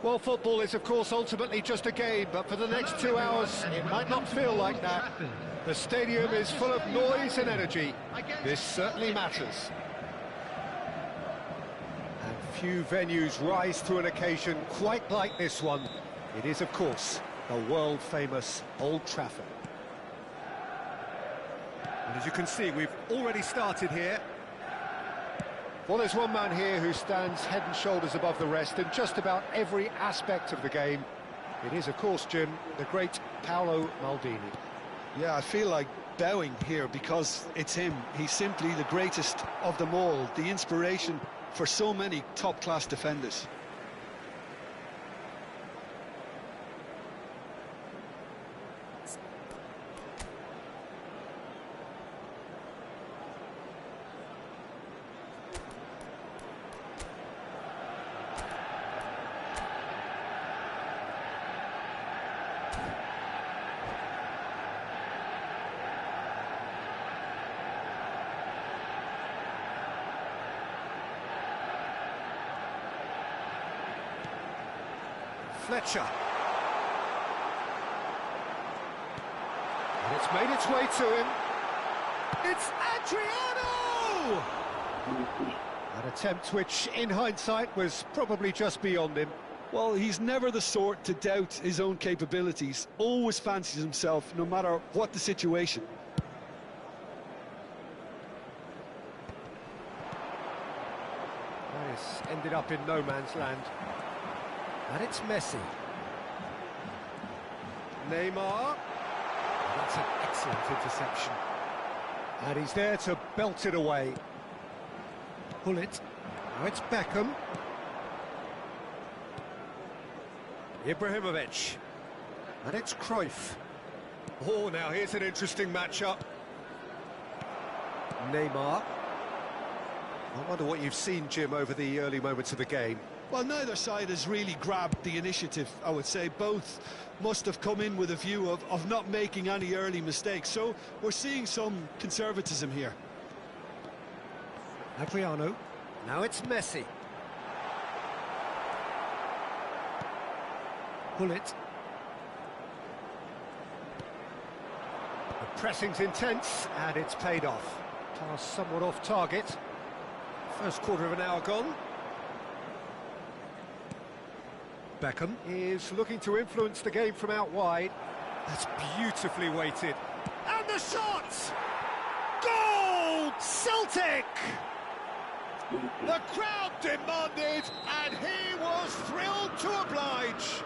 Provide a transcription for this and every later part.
Well, football is, of course, ultimately just a game, but for the next 2 hours, it might not feel like that. The stadium is full of noise and energy. This certainly matters. And few venues rise to an occasion quite like this one. It is, of course, the world-famous Old Trafford. And as you can see, we've already started here. Well, there's one man here who stands head and shoulders above the rest in just about every aspect of the game. It is, of course, Jim, the great Paolo Maldini. Yeah, I feel like bowing here because it's him. He's simply the greatest of them all, the inspiration for so many top-class defenders. Fletcher. And it's made its way to him. It's Adriano! An attempt which, in hindsight, was probably just beyond him. Well, he's never the sort to doubt his own capabilities. Always fancies himself, no matter what the situation. This ended up in no man's land. And it's Messi. Neymar. That's an excellent interception. And he's there to belt it away. Pull it. Now it's Beckham. Ibrahimovic. And it's Cruyff. Oh, now here's an interesting matchup. Neymar. I wonder what you've seen, Jim, over the early moments of the game. Well, neither side has really grabbed the initiative, I would say. Both must have come in with a view of not making any early mistakes. So we're seeing some conservatism here. Adriano. Now it's Messi. Pull it. The pressing's intense, and it's paid off. Pass somewhat off target. First quarter of an hour gone. Beckham is looking to influence the game from out wide. That's beautifully weighted. And the shot! Goal! Celtic! The crowd demanded, and he was thrilled to oblige.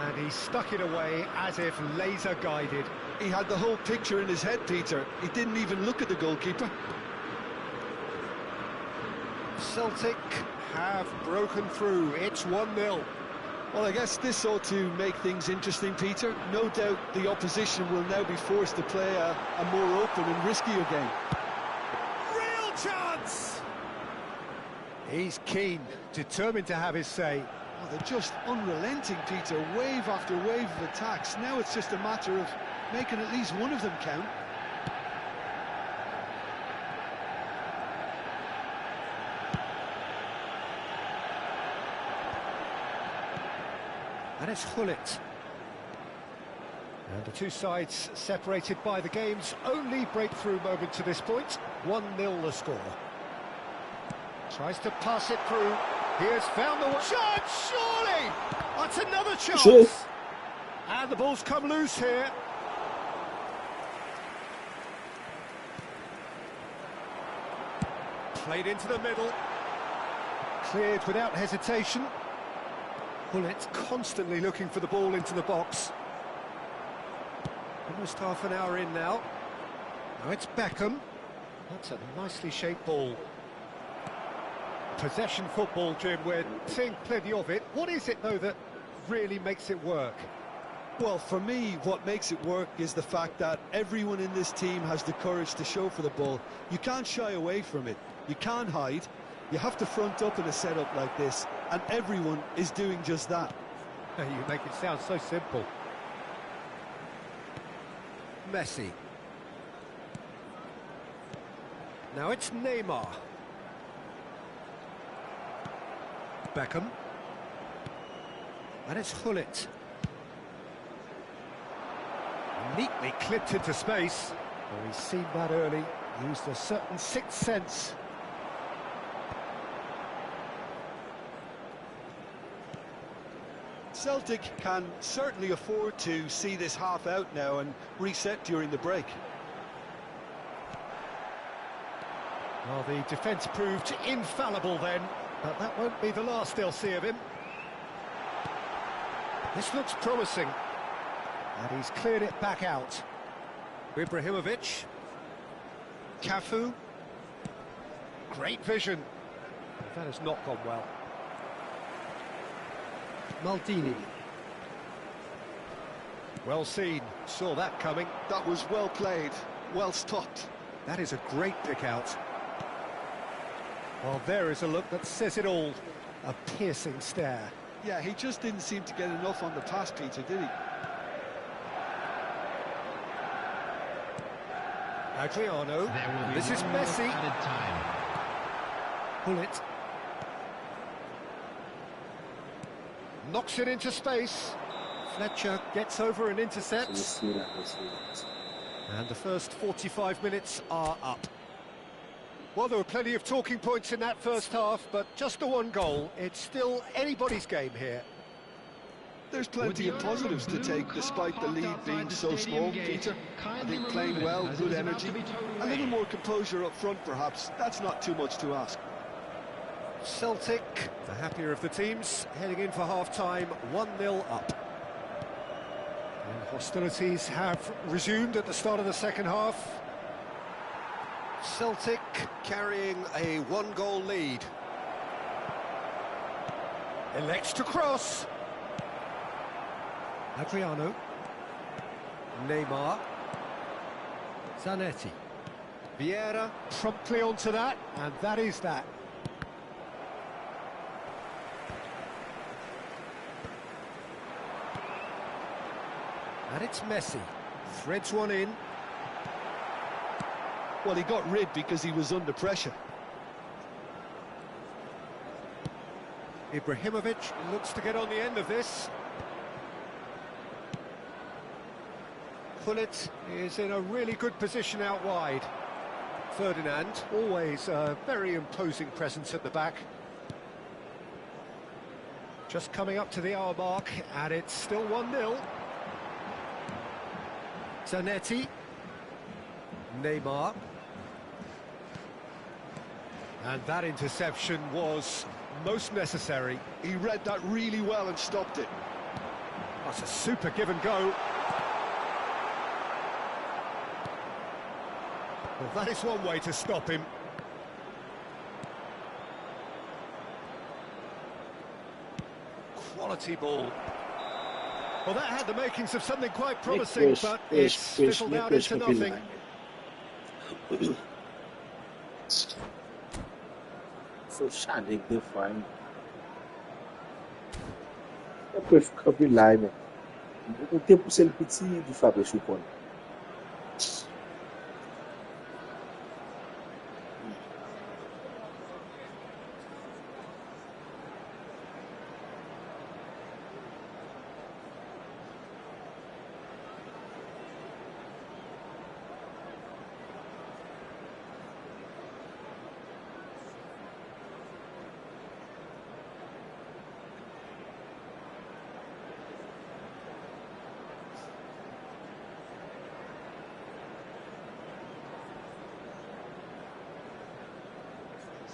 And he stuck it away as if laser-guided. He had the whole picture in his head, Peter. He didn't even look at the goalkeeper. Celtic have broken through. It's 1-0. Well, I guess this ought to make things interesting, Peter. No doubt the opposition will now be forced to play a more open and riskier game. Real chance! He's keen, determined to have his say. Oh, they're just unrelenting, Peter. Wave after wave of attacks. Now it's just a matter of making at least one of them count. And it's Hullet. And the two sides separated by the game's only breakthrough moment to this point. 1-0 the score. Tries to pass it through. He has found the chance, surely! That's another chance! Sure. And the ball's come loose here. Played into the middle. Cleared without hesitation. Hullet constantly looking for the ball into the box. Almost half an hour in now. Now it's Beckham. That's a nicely shaped ball. Possession football, Jim, we're seeing plenty of it. What is it, though, that really makes it work? Well, for me, what makes it work is the fact that everyone in this team has the courage to show for the ball. You can't shy away from it. You can't hide. You have to front up in a setup like this, and everyone is doing just that. You make it sound so simple. Messi. Now it's Neymar. Beckham. And it's Hullet. Neatly clipped into space. Well, he's seen that early, used a certain sixth sense. Celtic can certainly afford to see this half out now and reset during the break. Well, the defence proved infallible then, but that won't be the last they'll see of him. This looks promising. And he's cleared it back out. Ibrahimovic. Cafu. Great vision. That has not gone well. Maldini. Well seen, saw that coming. That was well played, well stopped. That is a great pick out. Well, there is a look that says it all. A piercing stare. Yeah, he just didn't seem to get enough on the pass, Peter, did he? Adriano. This is Messi. Hullet. Knocks it into space. Fletcher gets over and intercepts. And the first 45 minutes are up. Well, there were plenty of talking points in that first half, but just the one goal. It's still anybody's game here. There's plenty of positives to take despite the lead being so small, Peter. I think playing well, good energy, a little more composure up front perhaps. That's not too much to ask. Celtic, the happier of the teams, heading in for half-time, 1-0 up. And hostilities have resumed at the start of the second half. Celtic carrying a one-goal lead. Elects to cross. Adriano. Neymar. Zanetti. Vieira promptly onto that, and that is that. And it's Messi. Threads one in. Well, he got rid because he was under pressure. Ibrahimovic looks to get on the end of this. Hullet is in a really good position out wide. Ferdinand, always a very imposing presence at the back. Just coming up to the hour mark, and it's still 1-0. Zanetti. Neymar. And that interception was most necessary. He read that really well and stopped it. That's a super give and go. Well, that is one way to stop him. Quality ball. Well, that had the makings of something quite promising, but it's fizzled out into nothing. So shiny, they're fine. Après, faut que là, mais on peut pousser le petit du Fabio Choupon.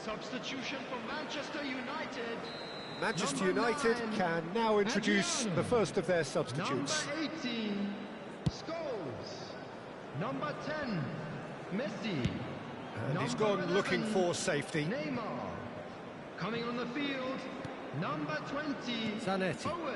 Substitution for Manchester United. Manchester United can now introduce the first of their substitutes. Number 18, Scholes. Number 10, Messi. And he's Number gone 11, looking for safety. Neymar. Coming on the field, number 20, Zanetti. Owen.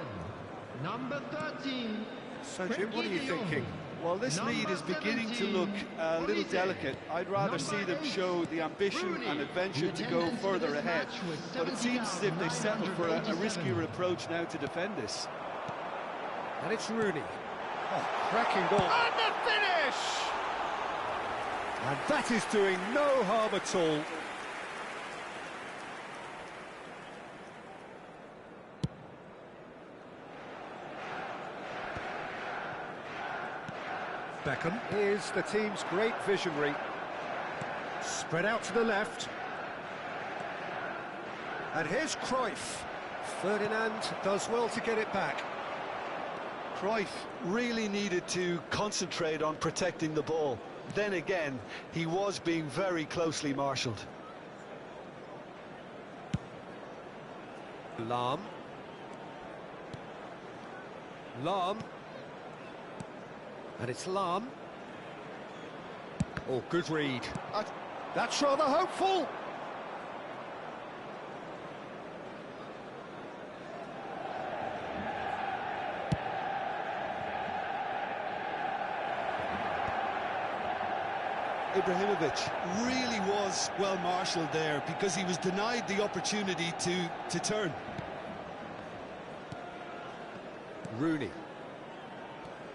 Number 13, So, Jim, what are you Frenkie de Jong. thinking? Well, this lead is beginning to look a little delicate. I'd rather see them show the ambition and adventure to go further ahead. But it seems as if they settled for a riskier approach now to defend this. And it's Rooney. Oh, cracking ball. And the finish! And that is doing no harm at all. Beckham is the team's great visionary. Spread out to the left. And here's Cruyff. Ferdinand does well to get it back. Cruyff really needed to concentrate on protecting the ball. Then again, he was being very closely marshalled. Lahm. And it's Lahm. Oh, good read. That's rather hopeful. Ibrahimovic really was well marshalled there because he was denied the opportunity to turn. Rooney.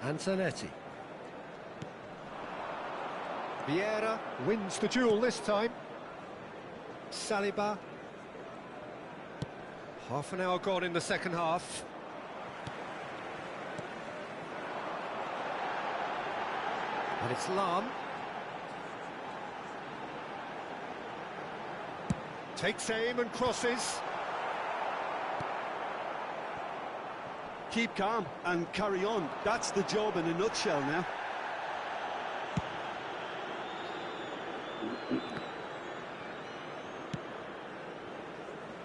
Zanetti. Vieira wins the duel this time. Saliba. Half an hour gone in the second half. And it's Lahm. Takes aim and crosses. Keep calm and carry on. That's the job in a nutshell now.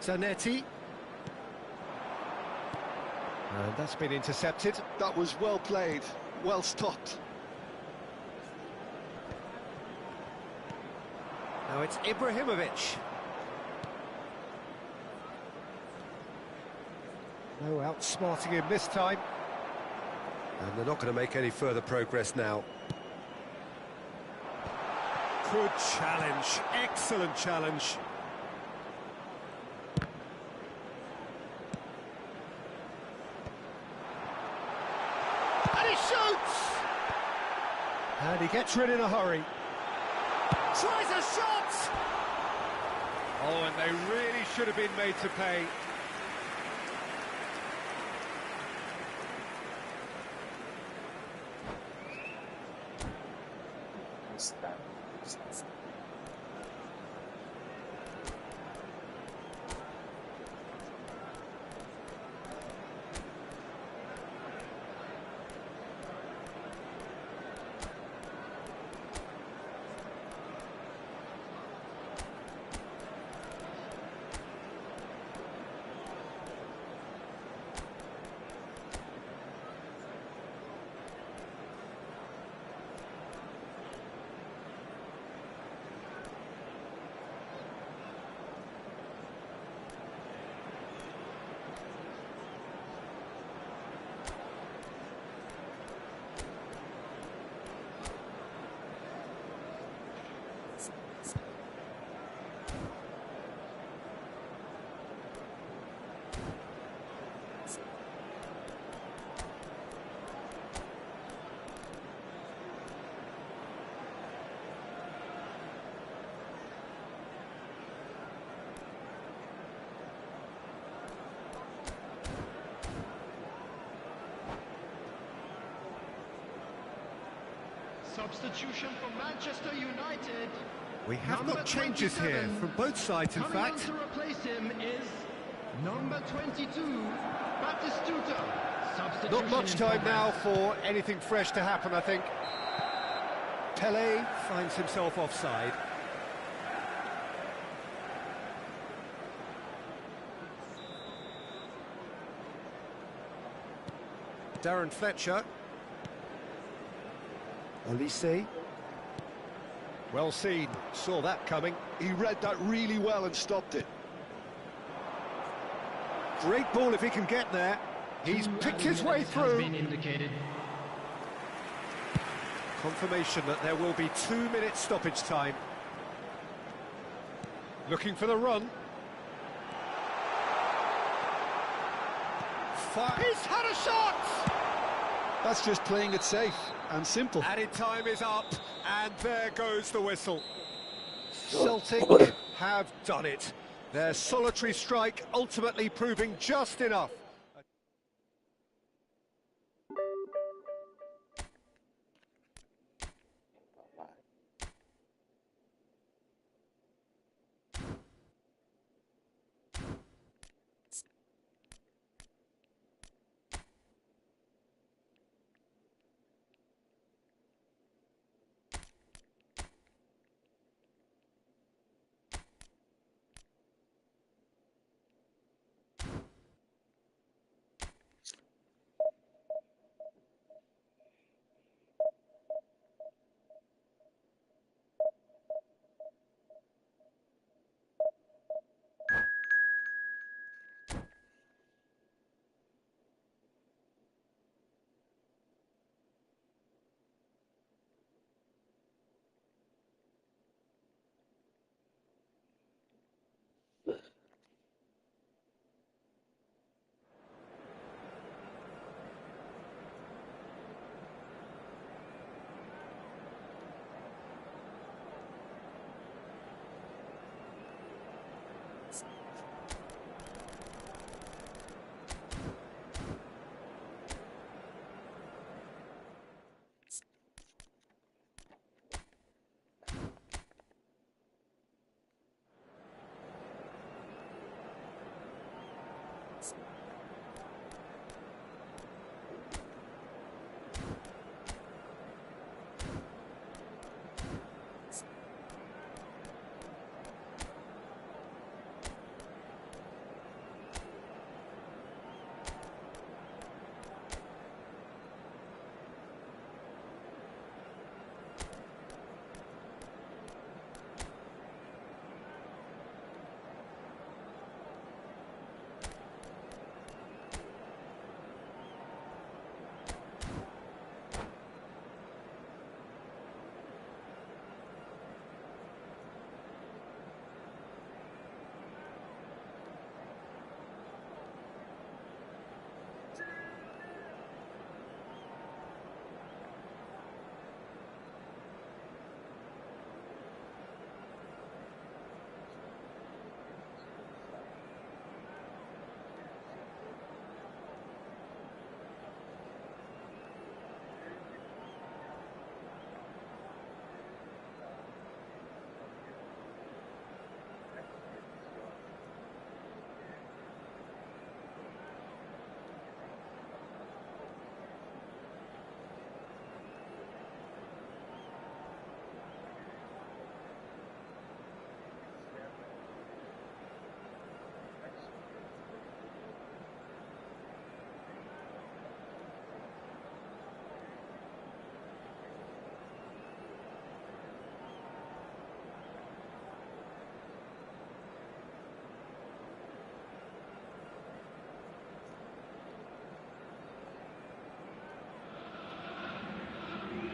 Zanetti. And that's been intercepted. That was well played, well stopped. Now it's Ibrahimovic. No outsmarting him this time. And they're not going to make any further progress now. Good challenge. Excellent challenge. And he shoots! And he gets rid in a hurry. Tries a shot! Oh, and they really should have been made to pay. Substitution for Manchester United. We have Number got changes 27. here from both sides, in Coming on fact. to replace him is number 22, Batistuta. Substitution Not much in time now progress. for anything fresh to happen, I think. Pele finds himself offside. Darren Fletcher. Elise. Well seen, saw that coming. He read that really well and stopped it. Great ball if he can get there. He's picked his way through. Confirmation that there will be 2 minutes stoppage time. Looking for the run. He's had a shot! That's just playing it safe and simple. Added time is up, and there goes the whistle. Celtic have done it. Their solitary strike ultimately proving just enough.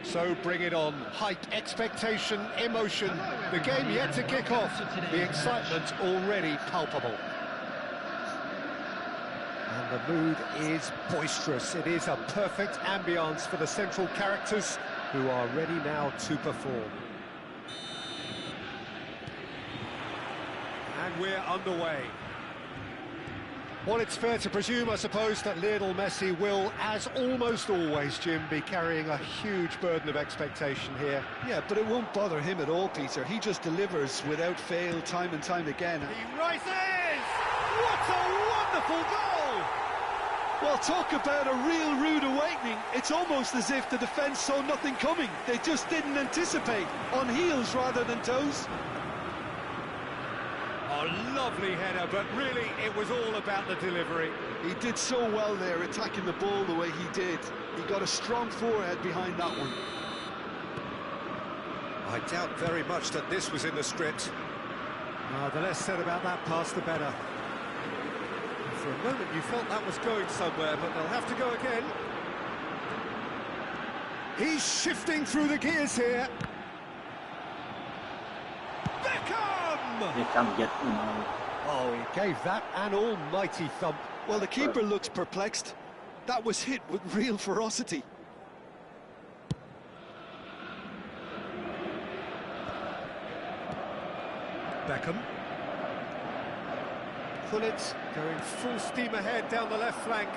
So bring it on. Hype, expectation, emotion. The game yet to kick off. The excitement already palpable. And the mood is boisterous. It is a perfect ambience for the central characters who are ready now to perform. And we're underway. Well, it's fair to presume, I suppose, that Lionel Messi will, as almost always, Jim, be carrying a huge burden of expectation here. Yeah, but it won't bother him at all, Peter. He just delivers without fail time and time again. He rises! What a wonderful goal! Well, talk about a real rude awakening. It's almost as if the defence saw nothing coming. They just didn't anticipate, on heels rather than toes. Oh, Oh, lovely header, but really it was all about the delivery. He did so well there, attacking the ball the way he did. He got a strong forehead behind that one. I doubt very much that this was in the script. The less said about that pass, the better. For a moment you felt that was going somewhere, but they'll have to go again. He's shifting through the gears here. Beckham! Beckham get in. Oh, he gave that an almighty thump. Well, the keeper looks perplexed. That was hit with real ferocity. Beckham. Pullet going full steam ahead down the left flank.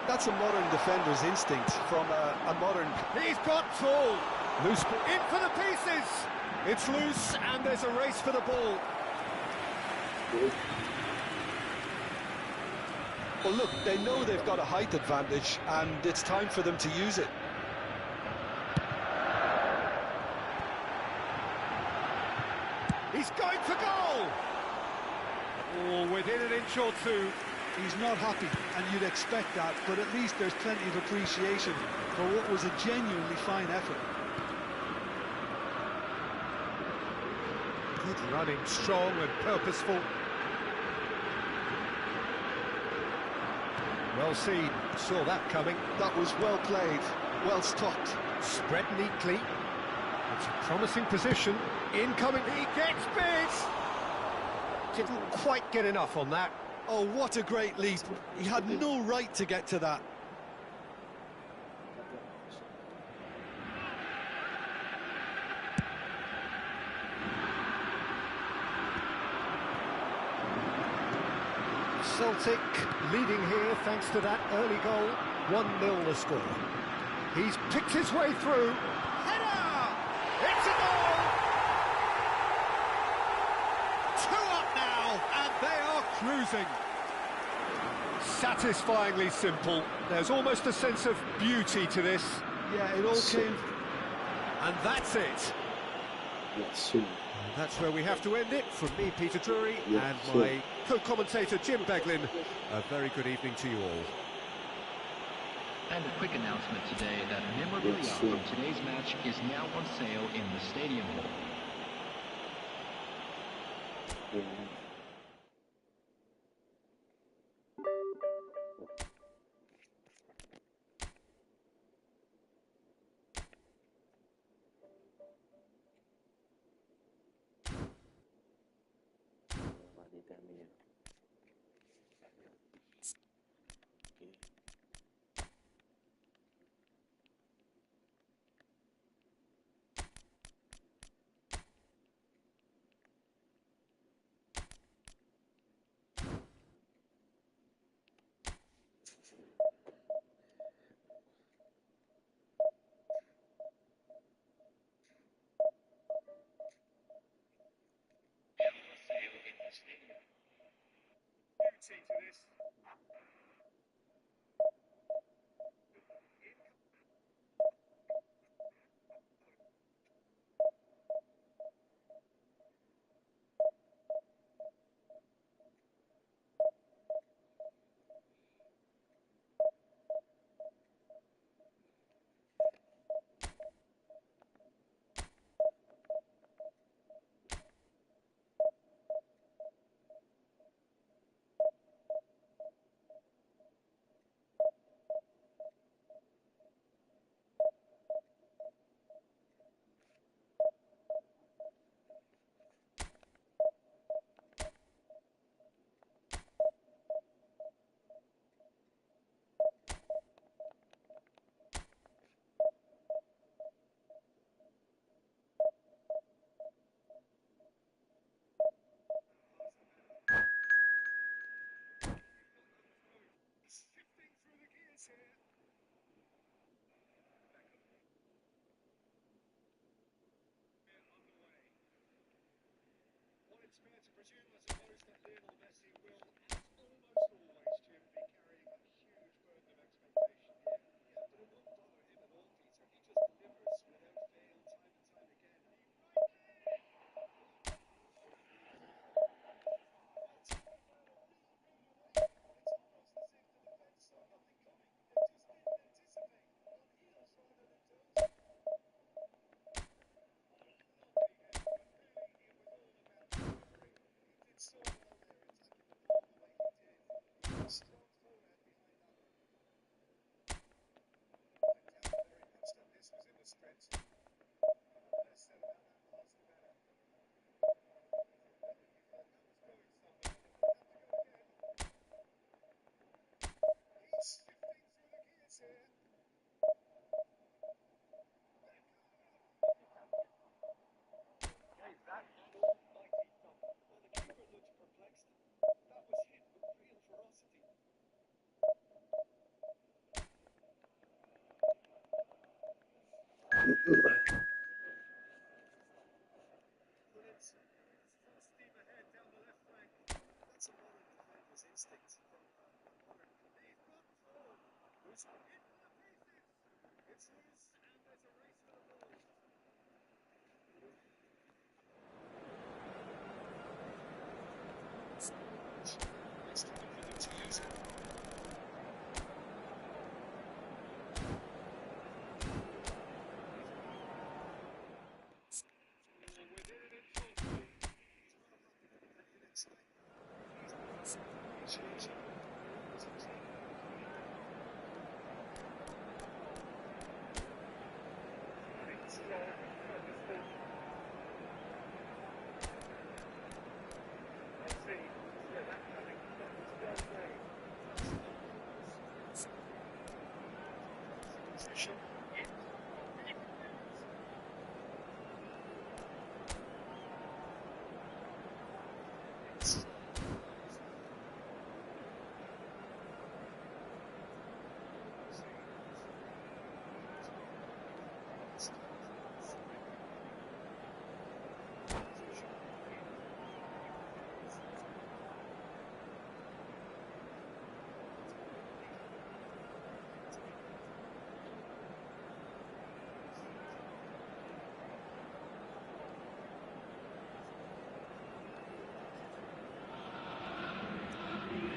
That's a modern defender's instinct from a modern... He's got full. Loose ball. In for the pieces. It's loose and there's a race for the ball. Well, look, they know they've got a height advantage and it's time for them to use it. He's going for goal! Oh, within an inch or two. He's not happy, and you'd expect that, but at least there's plenty of appreciation for what was a genuinely fine effort. Good running, strong and purposeful. Well seen, saw that coming. That was well played, well stopped. Spread neatly. It's a promising position. Incoming, he gets bit! Didn't quite get enough on that. Oh, what a great leap. He had no right to get to that. Celtic leading here thanks to that early goal. 1-0 the score. He's picked his way through. Header! It's a goal! 2 up now, and they are cruising. Satisfyingly simple. There's almost a sense of beauty to this. Yeah, it all came... And that's it. Yes, That's where we have to end it. From me, Peter Drury, Yes, and sure. my co-commentator, Jim Beglin. A very good evening to you all. And a quick announcement today that memorabilia Yes, from today's match is now on sale in the stadium hall. It's fair to presume, I suppose, that Lionel Messi will, as almost always, Jim, be carrying a huge burden of expectation here. Yeah, but it won't bother him at all, Peter. He just delivers without fail, time and time again. And he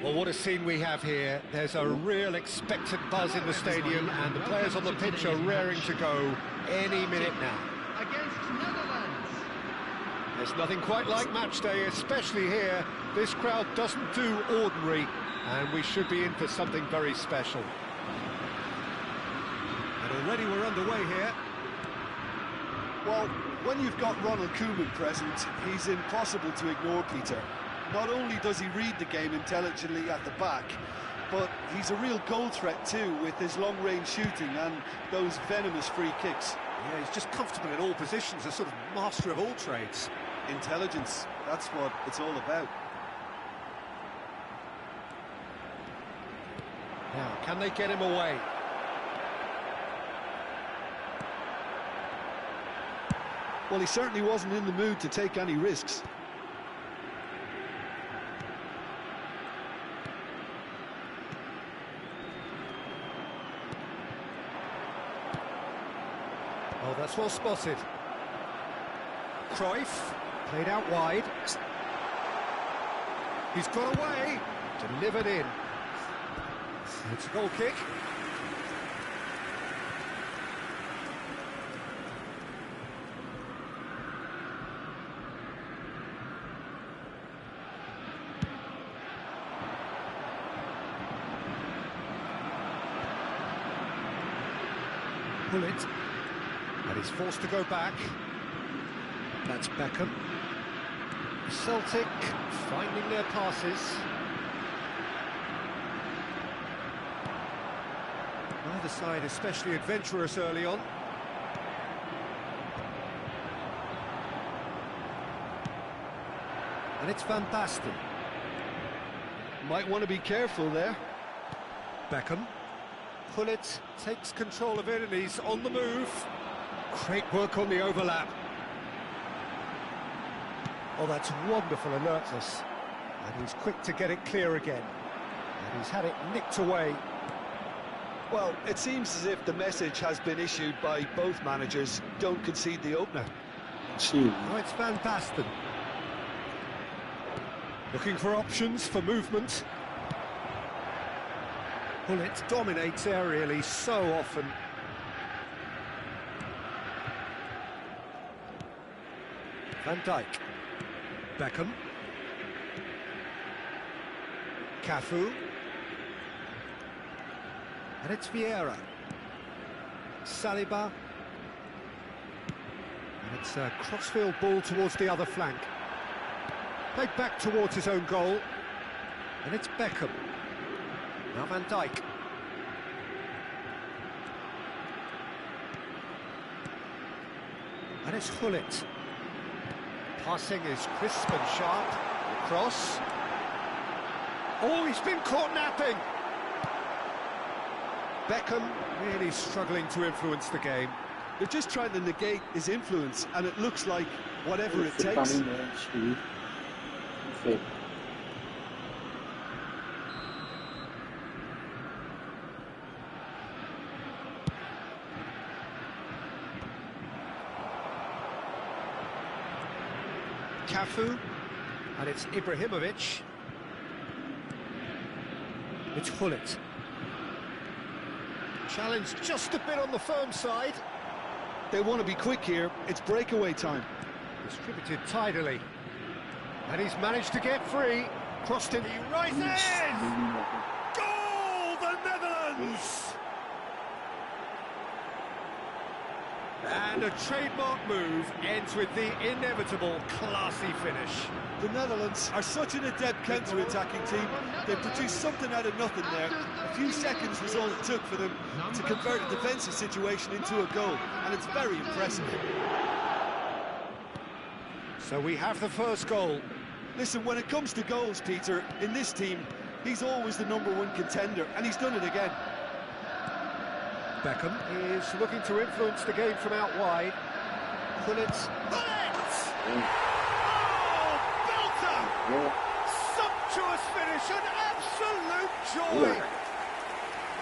Well, what a scene we have here. There's a real expectant buzz in the stadium, and the players on the pitch are raring to go any minute now. Against Netherlands. There's nothing quite like match day, especially here. This crowd doesn't do ordinary, and we should be in for something very special. And already we're underway here. Well, when you've got Ronald Koeman present, he's impossible to ignore, Peter. Not only does he read the game intelligently at the back, but he's a real goal threat too, with his long-range shooting and those venomous free kicks. Yeah, he's just comfortable in all positions, a sort of master of all trades. Intelligence, that's what it's all about. Now, can they get him away? Well, he certainly wasn't in the mood to take any risks. Oh, that's well spotted. Cruyff, played out wide. He's got away, delivered in. It's a goal kick. Pull it. And he's forced to go back. That's Beckham. Celtic finding their passes. Neither side especially adventurous early on. And it's Van Basten. Might want to be careful there. Beckham. Pullet takes control of it and he's on the move. Great work on the overlap. Oh, that's wonderful alertness. And he's quick to get it clear again. And he's had it nicked away. Well, it seems as if the message has been issued by both managers. Don't concede the opener. Oh, it's Van Basten. Looking for options for movement. Pullet dominates aerially so often. Van Dijk. Beckham. Cafu. And it's Vieira. Saliba. And it's a crossfield ball towards the other flank. Played back towards his own goal. And it's Beckham. Now Van Dijk. And it's Gullit. Passing is crisp and sharp. Cross. Oh, he's been caught napping. Beckham really struggling to influence the game. They're just trying to negate his influence, and it looks like whatever it C'est pas takes. une manche, oui. Il fait. Cafu, and it's Ibrahimovic. It's Hullet. Challenge just a bit on the firm side. They want to be quick here. It's breakaway time. Distributed tidily. And he's managed to get free. Crossed in, he rises! Goal, the Netherlands! And a trademark move ends with the inevitable classy finish. The Netherlands are such an adept counter-attacking team. They produced something out of nothing there. A few seconds was all it took for them to convert a defensive situation into a goal, and it's very impressive. So we have the first goal. Listen, when it comes to goals, Peter, in this team, he's always the #1 contender, and he's done it again. Beckham is looking to influence the game from out wide. Hullet! Oh, belter! Yeah. Sumptuous finish, an absolute joy!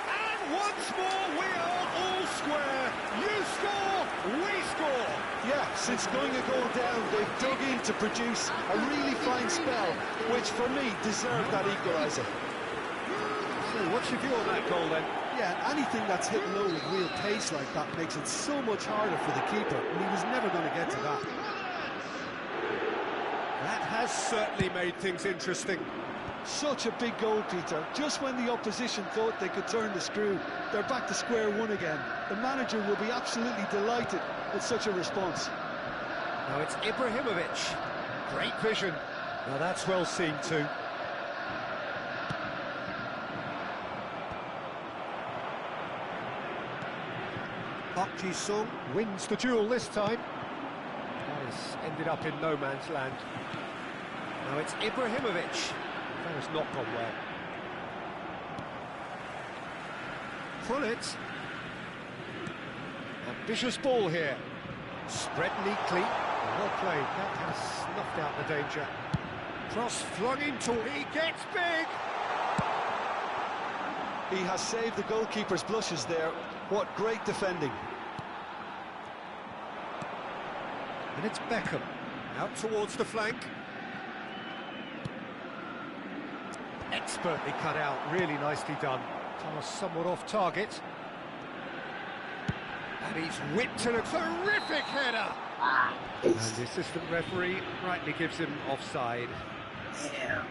And once more we are all square. You score, we score! Yeah, since going a goal down, they've dug in to produce a really fine spell, which for me deserved that equaliser. So what's your view on that goal then? Yeah, anything that's hit low with real pace like that makes it so much harder for the keeper, and he was never going to get to that. That has certainly made things interesting. Such a big goal, Peter. Just when the opposition thought they could turn the screw, they're back to square one again. The manager will be absolutely delighted with such a response. Now it's Ibrahimovic. Great vision. Now that's well seen too. Park Ji-sung wins the duel this time. That has ended up in no man's land. Now it's Ibrahimovic. That has not gone well. Hullet. Ambitious ball here. Spread neatly. Well played. That has snuffed out the danger. Cross flung into. He gets big. He has saved the goalkeeper's blushes there. What great defending. And it's Beckham. Out towards the flank. Expertly cut out. Really nicely done. Pass somewhat off target. And he's whipped in a terrific header. And the assistant referee rightly gives him offside. Yeah.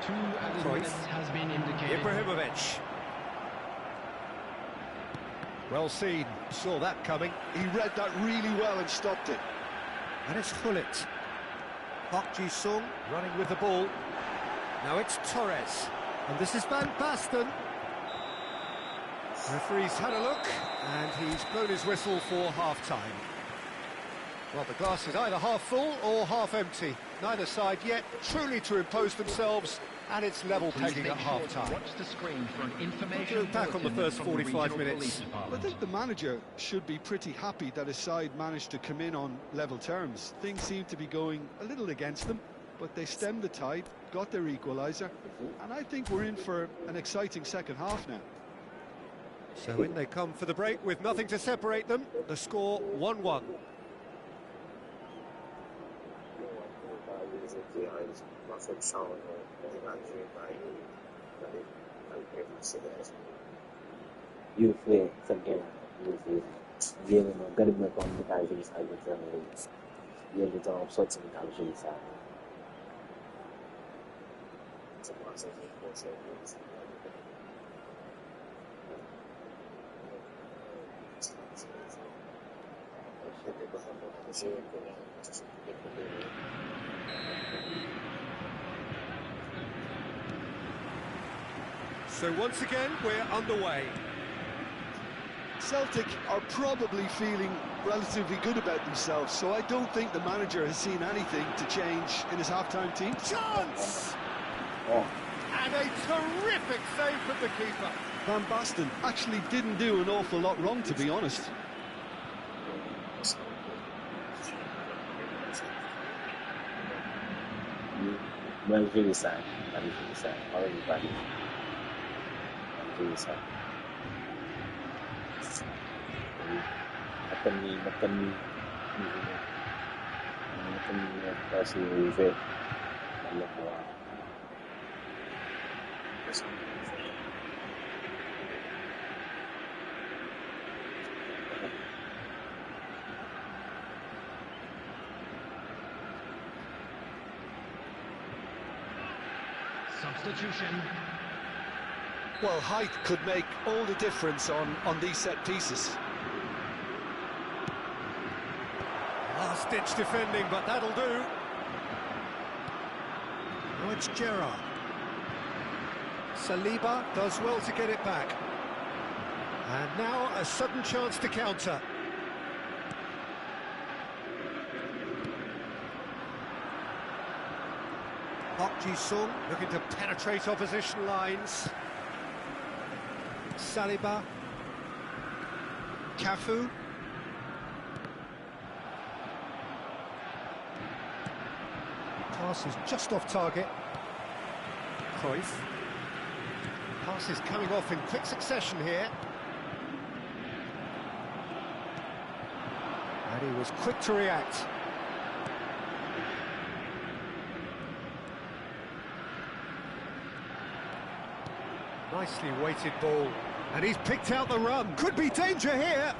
Two added Cruyff. minutes has been indicated. Ibrahimovic. Well seen. Saw that coming. He read that really well and stopped it. And it's Hullet. Park Ji-sung running with the ball. Now it's Torres. And this is Van Basten. Referee's had a look, and he's blown his whistle for half-time. Well, the glass is either half full or half empty. Neither side yet truly to impose themselves, and it's level pegging at half-time. Watch the screen for an information Look back on the first bulletin from 45 regional minutes. police I department. think the manager should be pretty happy that his side managed to come in on level terms. Things seem to be going a little against them, but they stemmed the tide, got their equaliser, and I think we're in for an exciting second half now. So in they come for the break with nothing to separate them. The score 1-1. You play again. Viene magari mmekuwa mtaji sana sana. Yeye ndio sorti mtaji sana. So once again, we're underway. Celtic are probably feeling relatively good about themselves, so I don't think the manager has seen anything to change in his half-time team. Chance! Oh, And a terrific save from the keeper. Van Basten actually didn't do an awful lot wrong, to be honest. very sad. Very sad. Already bad. Very sad. Makan ni kasi Uwe dalam buah. Substitution. Well, height could make all the difference on these set pieces. Last-ditch defending, but that'll do. Now it's Gerrard. Saliba does well to get it back. And now a sudden chance to counter. Park Ji-sung looking to penetrate opposition lines. Saliba. Cafu. Pass is just off target. Cruyff. Pass is coming off in quick succession here. And he was quick to react. Nicely weighted ball. And he's picked out the run. Could be danger here.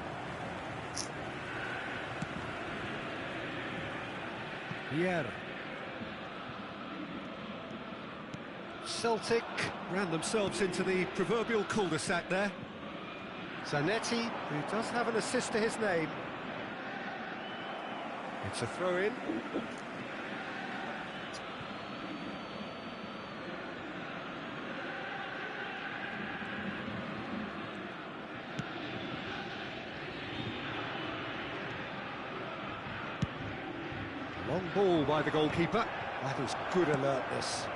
Vieira. Celtic ran themselves into the proverbial cul-de-sac there. Zanetti, who does have an assist to his name. It's a throw-in. Long ball by the goalkeeper. That is good alertness.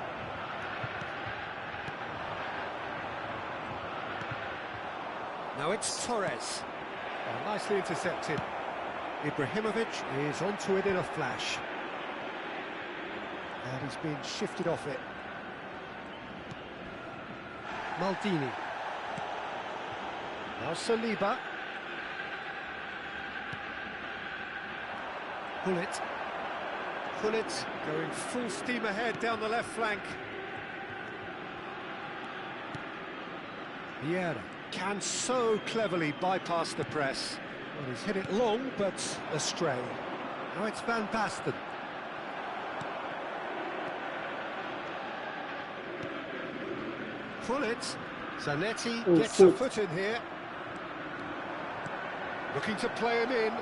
Now it's Torres. Oh, nicely intercepted. Ibrahimovic is onto it in a flash. And he's been shifted off it. Maldini. Now Saliba. Pullet going full steam ahead down the left flank. Vieira can so cleverly bypass the press. Well, he's hit it long, but astray. Now it's Van Basten. Pullet. Zanetti gets a foot in here. Looking to play him in.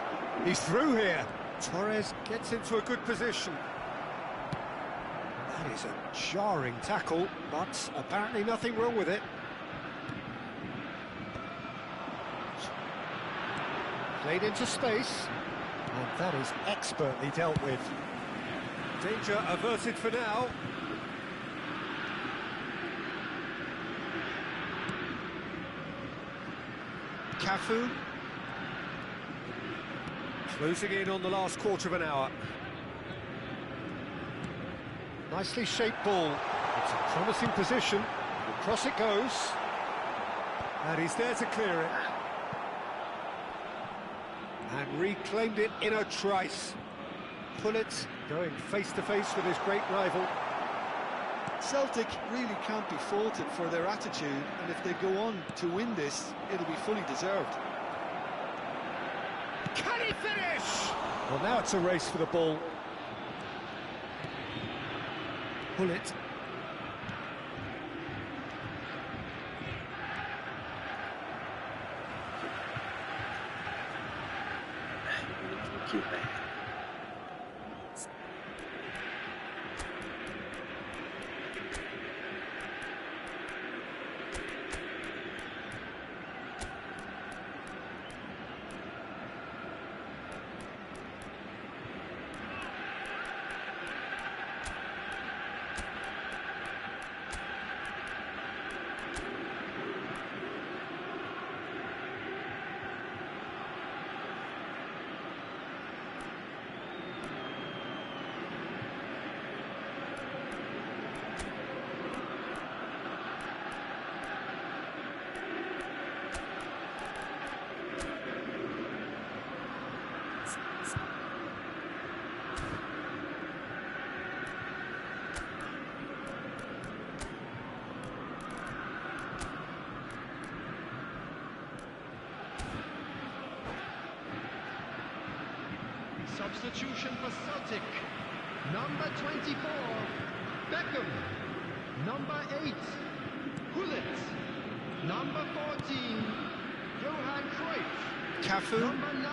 He's through here. Torres gets into a good position. That is a jarring tackle, but apparently nothing wrong with it. Played into space, and that is expertly dealt with. Danger averted for now. Cafu. Closing in on the last quarter of an hour. Nicely shaped ball. It's a promising position. Across it goes. And he's there to clear it. And reclaimed it in a trice. Pullet going face-to-face with his great rival. Celtic really can't be faulted for their attitude, and if they go on to win this, it'll be fully deserved. Can he finish? Well, now it's a race for the ball. Pullet. cute, man. Substitution for Celtic. Number 24, Beckham. Number 8, Gullit. Number 14, Johan Cruyff. Cafu. Number 9,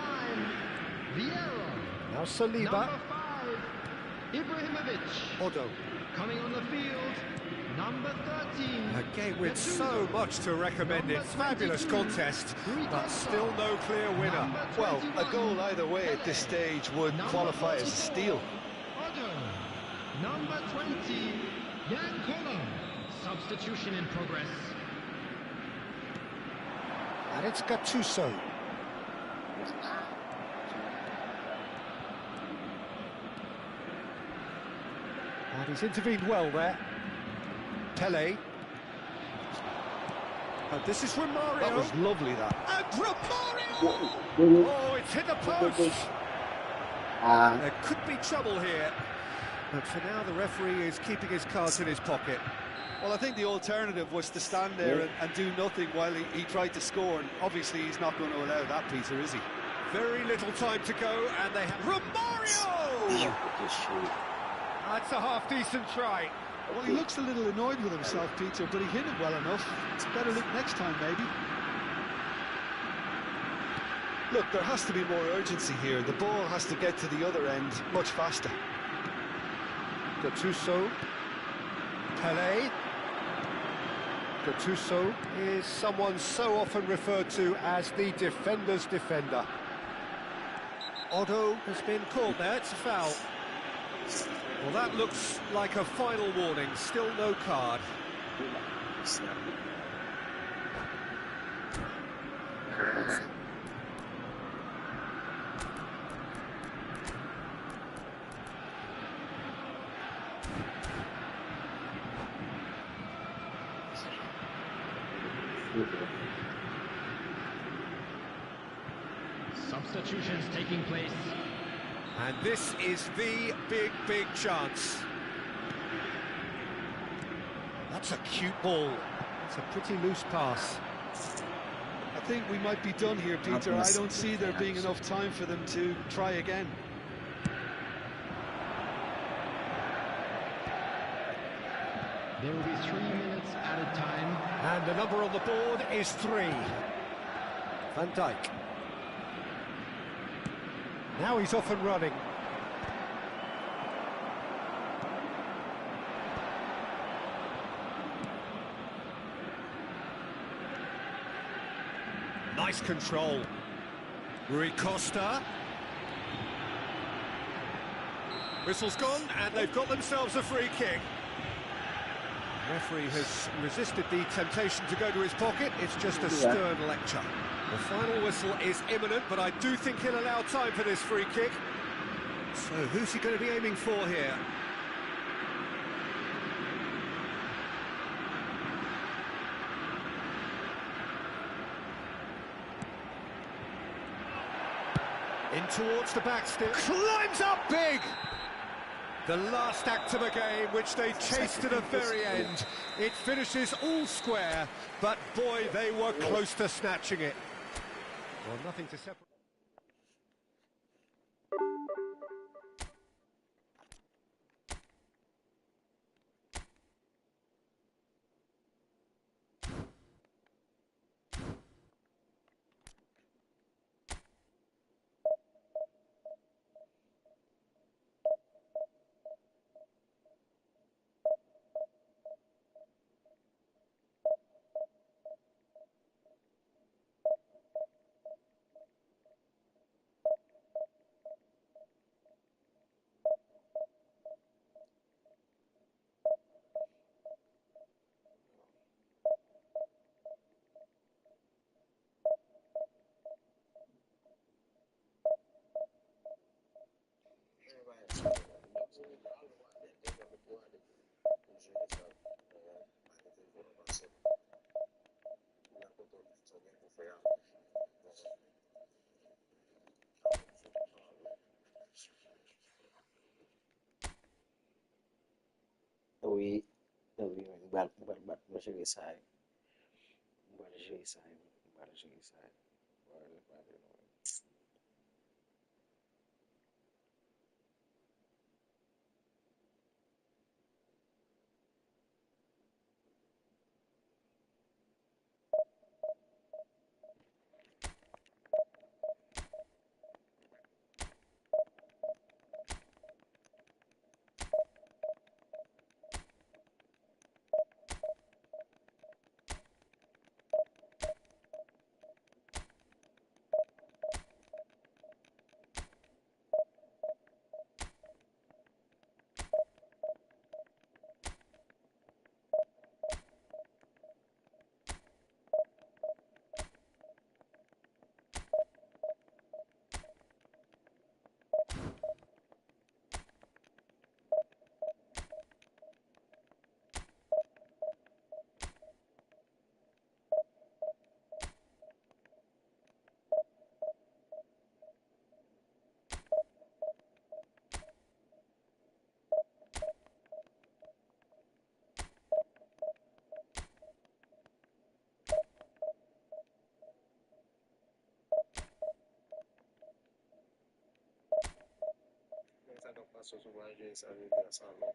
Vieira. Now Saliba. Number 5, Ibrahimovic. Odo. Coming on the field, number 13. A game with so much to recommend it. Fabulous contest, but still no clear winner. Well, a goal either way at this stage would qualify as a steal. Odo. Number 20, Jan Koller. Substitution in progress. And it's Gattuso. And he's intervened well there. Pele. And this is Romario. That was lovely, that. And Romario! Really? Oh, it's hit the post. Ah, There could be trouble here. But for now, the referee is keeping his cards in his pocket. Well, I think the alternative was to stand there and do nothing while he tried to score, and obviously he's not going to allow that, Peter, is he? Very little time to go, and they have Romario! That's a half-decent try. Well, he looks a little annoyed with himself, Peter, but he hit it well enough. It's better look next time, maybe. Look, there has to be more urgency here. The ball has to get to the other end much faster. Gattuso. Pele. Gattuso is someone so often referred to as the defender's defender. Odo has been called there, it's a foul. Well, that looks like a final warning, still no card. Substitutions taking place. And this is the big chance. That's a cute ball. It's a pretty loose pass. I think we might be done here, Peter. I don't see there being enough time for them to try again. There will be 3 minutes at a time. And the number on the board is 3. Van Dijk. Now he's off and running. Nice control. Rui Costa. Whistle's gone, and they've got themselves a free kick. The referee has resisted the temptation to go to his pocket. It's just a stern lecture. The final whistle is imminent, but I do think he'll allow time for this free kick. So who's he going to be aiming for here? In towards the back still. Climbs up big! The last act of a game, which they chased to the very end. It finishes all square, but boy, they were close to snatching it. Well, nothing to separate. Oui, oui, but joguei sai. Embora joguei sai. 说出关键3分的上面。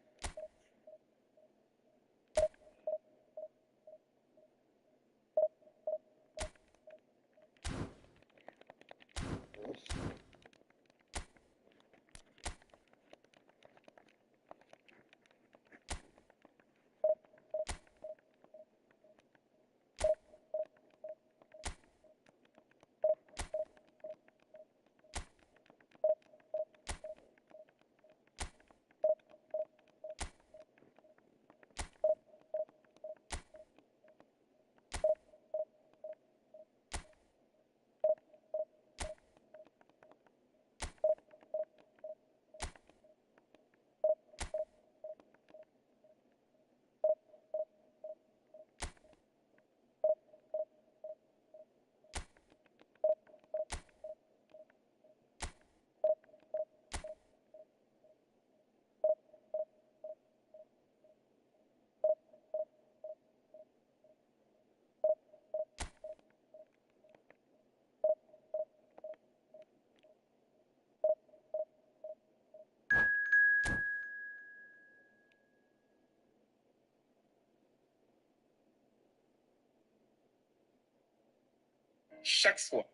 chaque fois.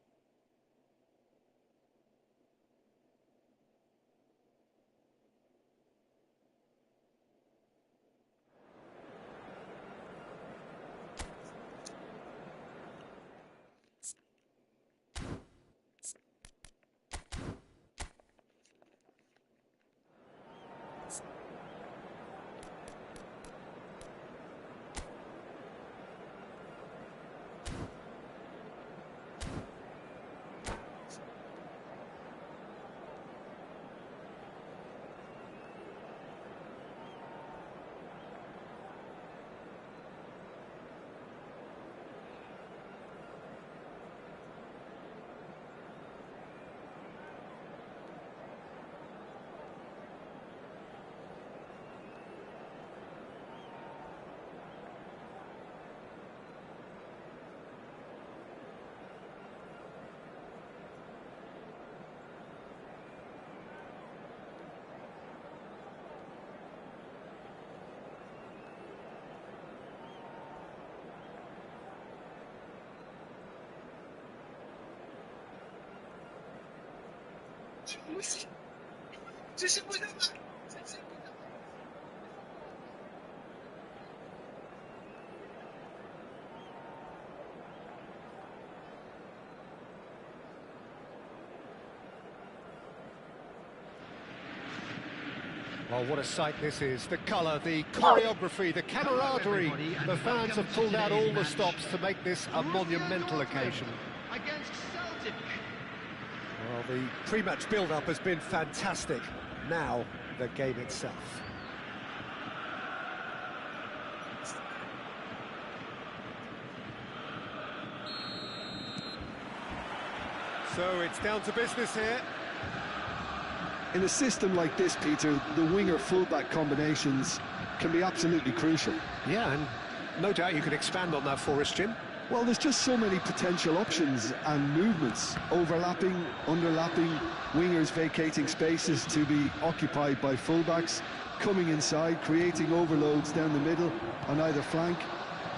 Well, what a sight this is. The colour, the choreography, the camaraderie. The fans have pulled out all the stops to make this a monumental occasion. Against Celtic. Well, the pre-match build-up has been fantastic. Now, the game itself. So it's down to business here. In a system like this, Peter, the winger-fullback combinations can be absolutely crucial. Yeah, and no doubt you could expand on that for us, Jim. Well, there's just so many potential options and movements, overlapping, underlapping, wingers vacating spaces to be occupied by fullbacks, coming inside, creating overloads down the middle on either flank.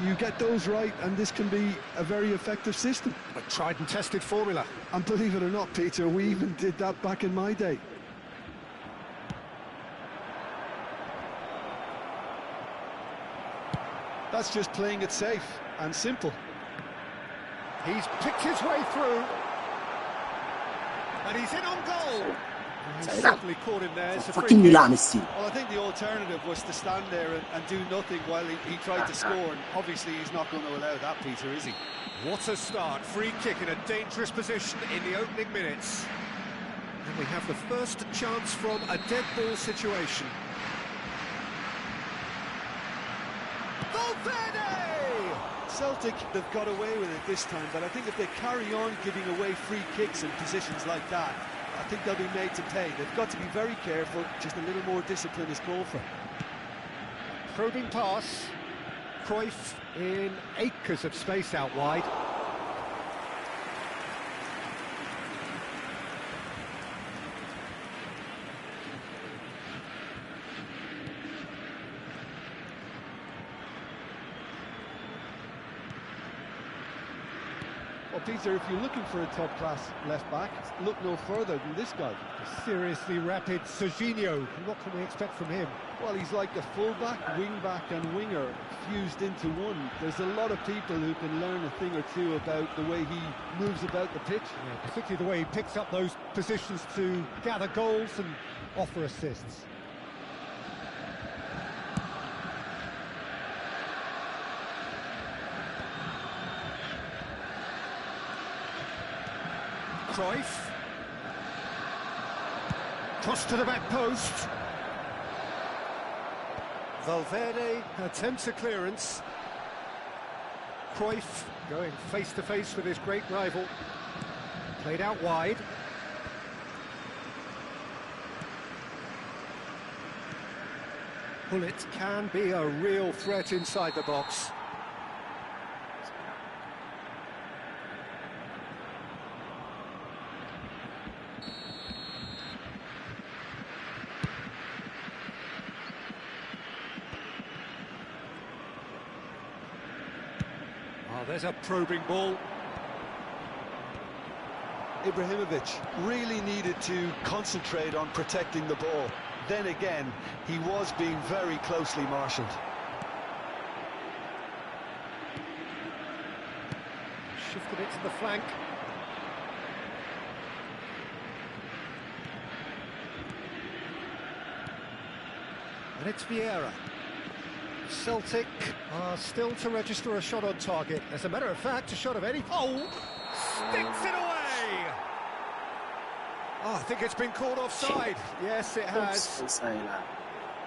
You get those right, and this can be a very effective system. A tried and tested formula. And believe it or not, Peter, we even did that back in my day. That's just playing it safe and simple. He's picked his way through. And he's in on goal. He's certainly caught him there. It's a free fucking kick. Milan Messi. Well, I think the alternative was to stand there and do nothing while he tried to score, and obviously he's not going to allow that, Peter, is he? What a start. Free kick in a dangerous position in the opening minutes. And we have the first chance from a dead ball situation. Valverde! Celtic, they've got away with it this time, but I think if they carry on giving away free kicks in positions like that, I think they'll be made to pay. They've got to be very careful. Just a little more discipline is called for. Probing pass. Cruyff in acres of space out wide. Well, Peter, if you're looking for a top-class left-back, look no further than this guy. A seriously rapid Serginho. What can we expect from him? Well, he's like a full-back, wing-back and winger fused into one. There's a lot of people who can learn a thing or two about the way he moves about the pitch. Yeah, particularly the way he picks up those positions to gather goals and offer assists. Cruyff. Cross to the back post. Valverde attempts a clearance. Cruyff going face to face with his great rival. Played out wide. Bullet can be a real threat inside the box. Oh, there's a probing ball. Ibrahimovic really needed to concentrate on protecting the ball. Then again, he was being very closely marshalled. Shifted it to the flank. And it's Vieira. Celtic are still to register a shot on target. As a matter of fact, a shot of any... Oh! Sticks it away! Oh, I think it's been called offside. Yes, it has.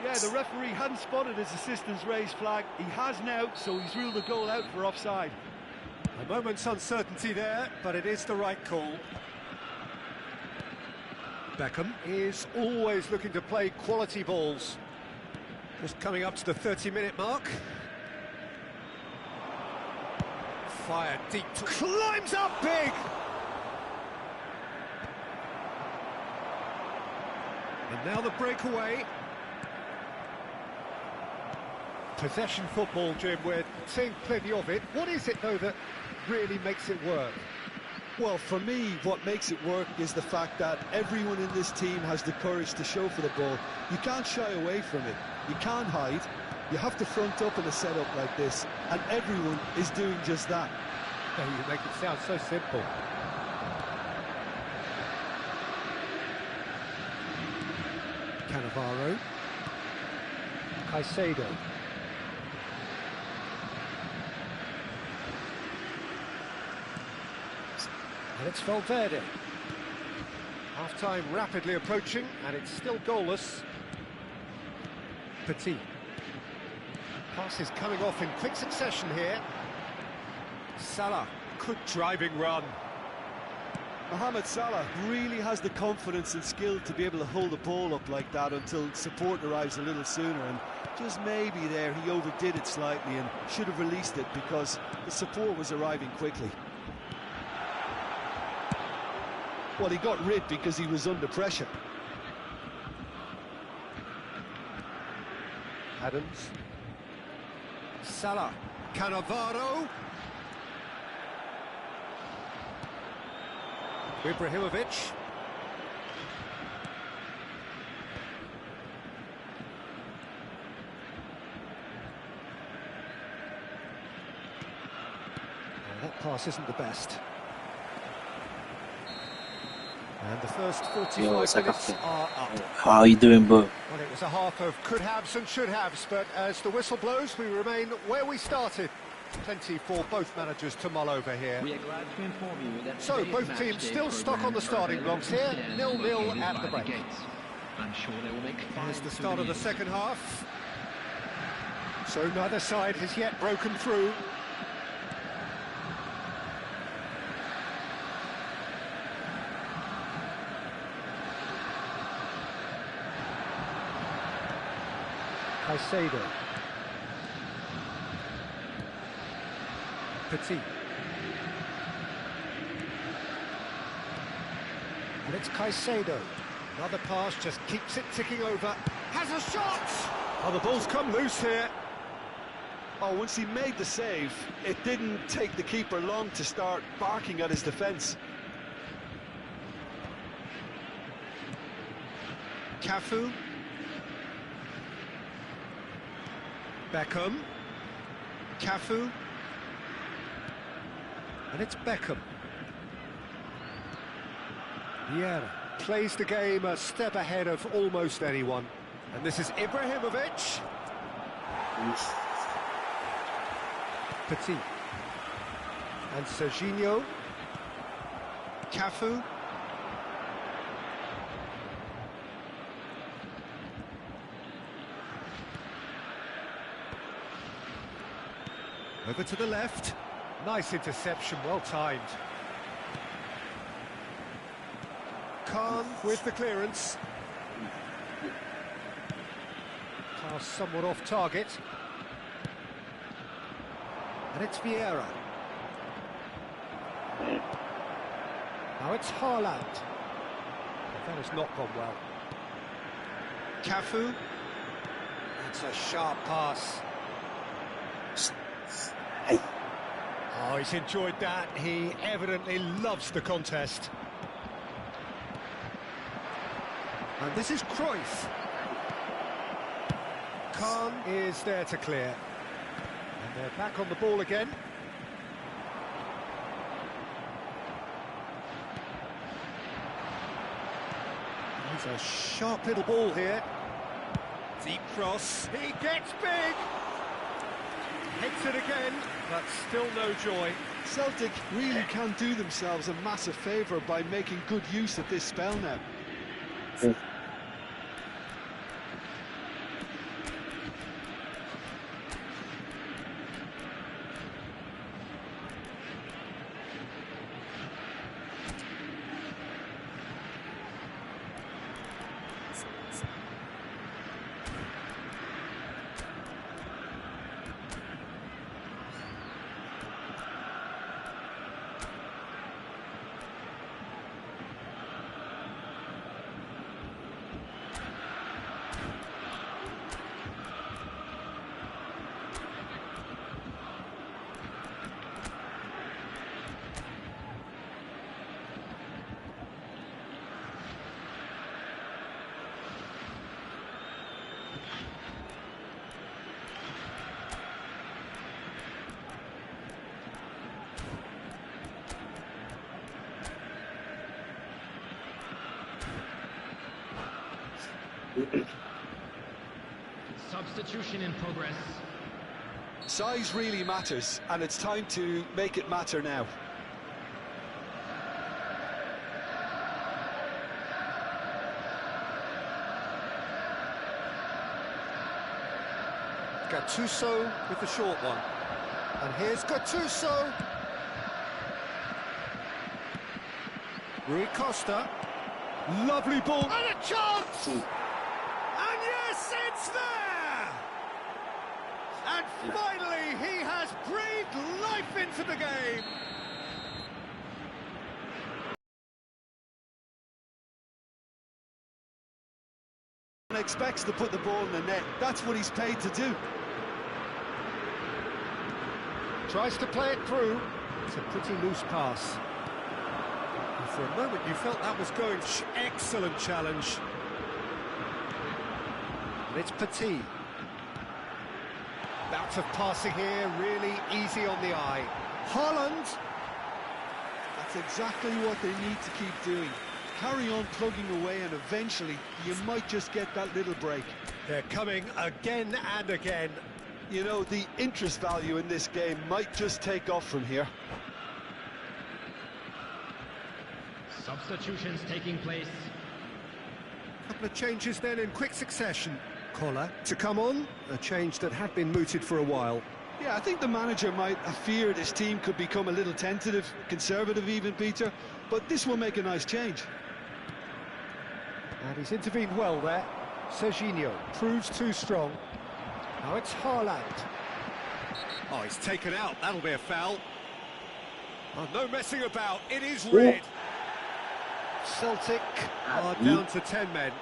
Yeah, the referee hadn't spotted his assistant's raised flag. He has now, so he's ruled the goal out for offside. A moment's uncertainty there, but it is the right call. Beckham is always looking to play quality balls. Just coming up to the 30-minute mark. Fired deep, climbs up big! And now the breakaway. Possession football, Jim, we're seeing plenty of it. What is it, though, that really makes it work? Well, for me, what makes it work is the fact that everyone in this team has the courage to show for the ball. You can't shy away from it. You can't hide. You have to front up in a setup like this, and everyone is doing just that. Oh, you make it sound so simple. Cannavaro. Caicedo. And it's Valverde. Half-time rapidly approaching, and it's still goalless. Petit. Passes coming off in quick succession here. Salah, good driving run. Mohamed Salah really has the confidence and skill to be able to hold the ball up like that until support arrives a little sooner, and just maybe there he overdid it slightly and should have released it because the support was arriving quickly. Well, he got rid because he was under pressure. Adams. Salah. Cannavaro. Ibrahimovic. That pass isn't the best. And the first 45 minutes are up. How are you doing, bro? Well, it was a half of could-haves and should-haves, but as the whistle blows, we remain where we started. Plenty for both managers to mull over here. We are glad to inform you that So, both teams still stuck on the starting blocks here, 0-0 at the break. I'm sure they will make Here's the start of the second half. So neither side has yet broken through. Caicedo. Petit. And it's Caicedo. Another pass, just keeps it ticking over. Has a shot! Oh, the ball's come loose here. Oh, once he made the save, it didn't take the keeper long to start barking at his defence. Cafu. Beckham. Cafu. And it's Beckham. Vieira plays the game a step ahead of almost anyone. And this is Ibrahimovic. Petit. And Serginho. Cafu. Over to the left. Nice interception, well timed. Khan with the clearance. Pass somewhat off target. And it's Vieira. Now it's Haaland. That has not gone well. Cafu. That's a sharp pass. Oh, he's enjoyed that. He evidently loves the contest. And this is Cruyff. Khan is there to clear. And they're back on the ball again. There's a sharp little ball here. Deep cross. He gets big. Hits it again, but still no joy. Celtic really can do themselves a massive favour by making good use of this spell now. Substitution in progress. Size really matters, and it's time to make it matter now. Gattuso with the short one. And here's Gattuso. Rui Costa. Lovely ball. And a chance! And yes, it's there! And finally, he has breathed life into the game. And expects to put the ball in the net. That's what he's paid to do. Tries to play it through. It's a pretty loose pass. And for a moment, you felt that was going. Excellent challenge. And it's Petit. Bout of passing here, really easy on the eye. Haaland. That's exactly what they need to keep doing. Carry on plugging away, and eventually you might just get that little break. They're coming again and again. You know, the interest value in this game might just take off from here. Substitutions taking place. Couple of changes then in quick succession. Collar to come on, a change that had been mooted for a while. Yeah, I think the manager might have feared his team could become a little tentative, conservative even, Peter, but this will make a nice change. And he's intervened well there. Serginho proves too strong. Now it's Haaland. Oh, he's taken out. That'll be a foul. Oh, no messing about. It is red. Celtic are down to 10 men.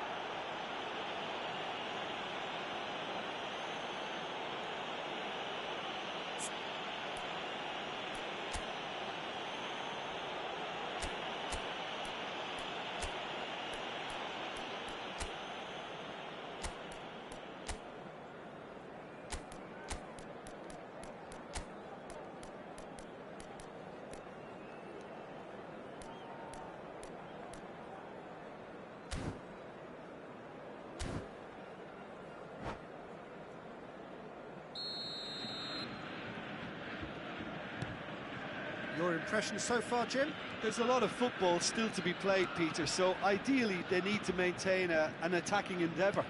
Your impression so far, Jim? There's a lot of football still to be played, Peter, so ideally they need to maintain an attacking endeavour.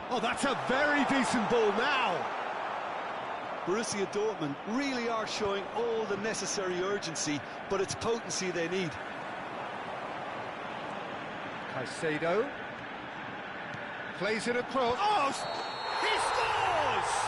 Oh, that's a very decent ball now. Borussia Dortmund really are showing all the necessary urgency, but it's potency they need. Caicedo plays it across. Oh, he scores!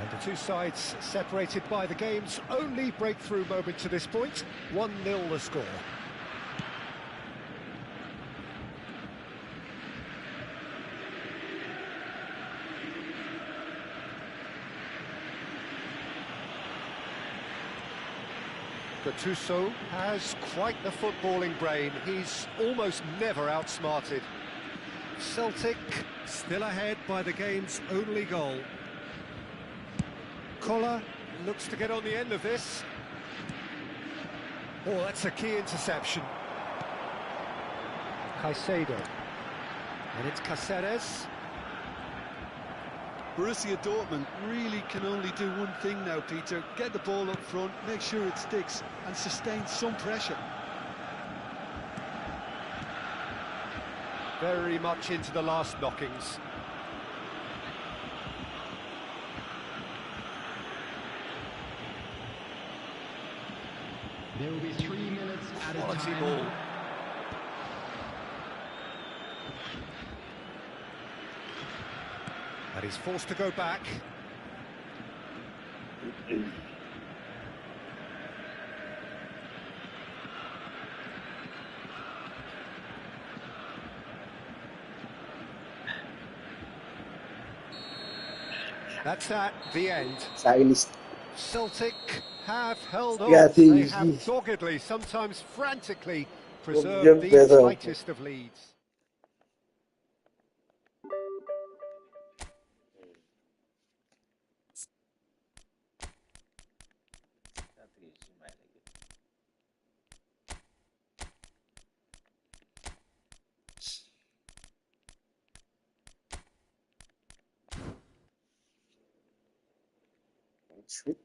And the two sides separated by the game's only breakthrough moment to this point. 1-0 the score. Gattuso has quite the footballing brain. He's almost never outsmarted. Celtic still ahead by the game's only goal. Koller looks to get on the end of this. Oh, that's a key interception. Caicedo. And it's Cáceres. Borussia Dortmund really can only do one thing now, Peter. Get the ball up front, make sure it sticks, and sustain some pressure. Very much into the last knockings. There will be 3 minutes at a Quality time. ball. And he's forced to go back. That's at the end. Celtic have held on. Yeah, They have doggedly, sometimes frantically, preserved the tightest of leads. Sweet.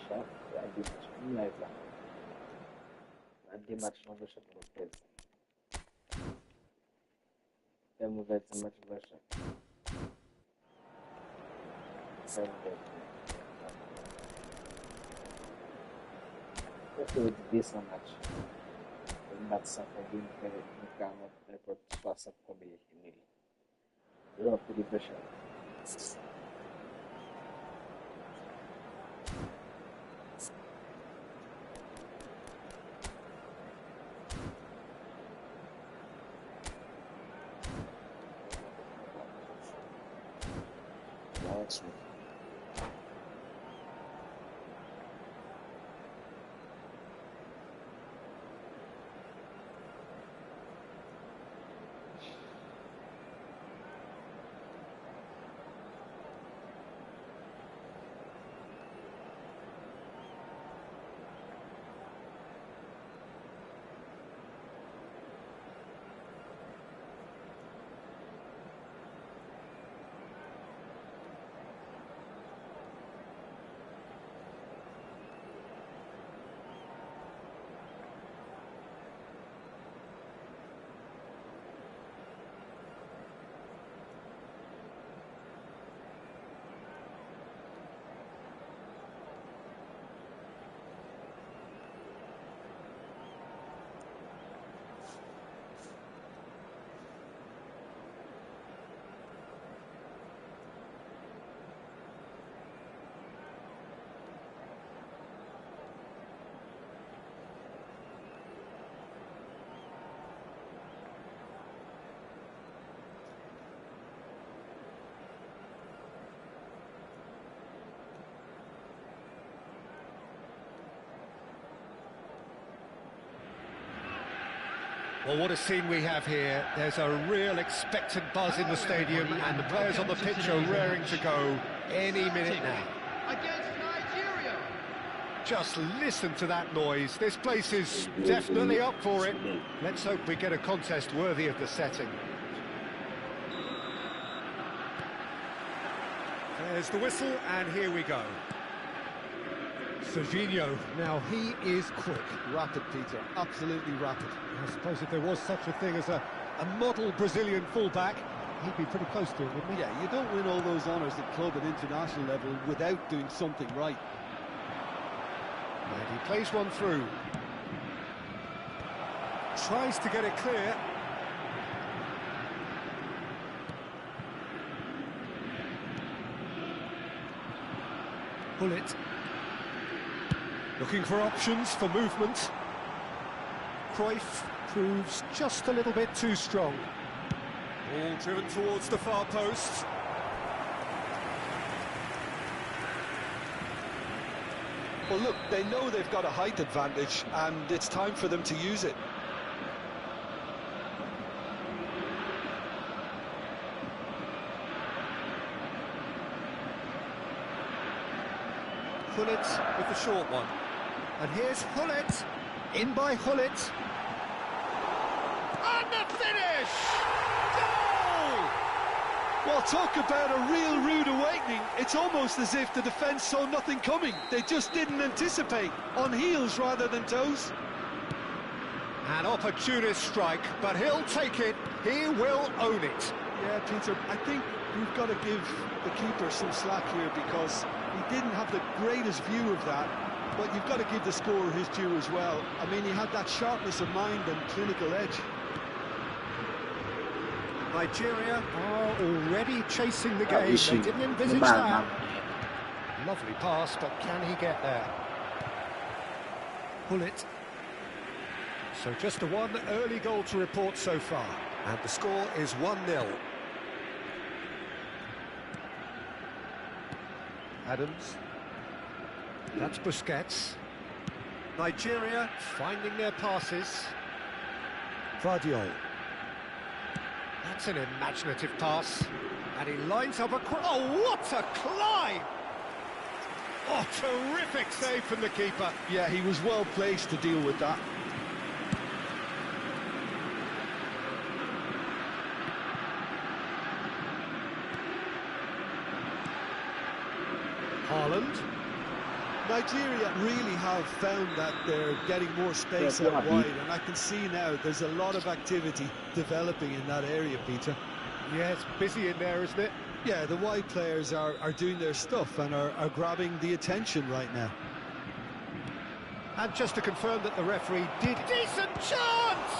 Shot, I did live lá. Anti-match não vai chamar o peso. Temos essa match version. Eu devia ser match. Eu bate só para vir no carro depois de passar por comer aqui. Eu não pedi para chamar. Ótimo. Well, what a scene we have here. There's a real expectant buzz in the stadium, and the players on the pitch are raring to go any minute now. Against Nigeria. Just listen to that noise. This place is definitely up for it. Let's hope we get a contest worthy of the setting. There's the whistle, and here we go. Serginho, now he is quick. Rapid, Peter, absolutely rapid. I suppose if there was such a thing as a model Brazilian fullback, he'd be pretty close to it, wouldn't he? Yeah, you don't win all those honours at club and international level without doing something right. And he plays one through. Tries to get it clear. Pull it. Looking for options for movement. Cruyff proves just a little bit too strong. Ball driven towards the far post. Well, look, they know they've got a height advantage, and it's time for them to use it. Hullet with the short one. And here's Hullet. In by Hullet. And the finish! Goal! Well, talk about a real rude awakening. It's almost as if the defence saw nothing coming. They just didn't anticipate. On heels rather than toes. An opportunist strike, but he'll take it. He will own it. Yeah, Peter, I think we've got to give the keeper some slack here, because he didn't have the greatest view of that, but you've got to give the scorer his due as well. I mean, he had that sharpness of mind and clinical edge. Nigeria are already chasing the game. They didn't envisage that. Lovely pass, but can he get there? Pull it. So just the one early goal to report so far, and the score is 1-0. Adams. That's Busquets. Nigeria finding their passes. Vardiol. That's an imaginative pass. And he lines up a... Oh, what a climb! Oh, terrific save from the keeper. Yeah, he was well placed to deal with that. Haaland. Nigeria really have found that they're getting more space Yeah, out yeah. wide, and I can see now there's a lot of activity developing in that area, Peter. Yeah, it's busy in there, isn't it? Yeah, the wide players are doing their stuff and are grabbing the attention right now. And just to confirm that the referee did... Decent chance!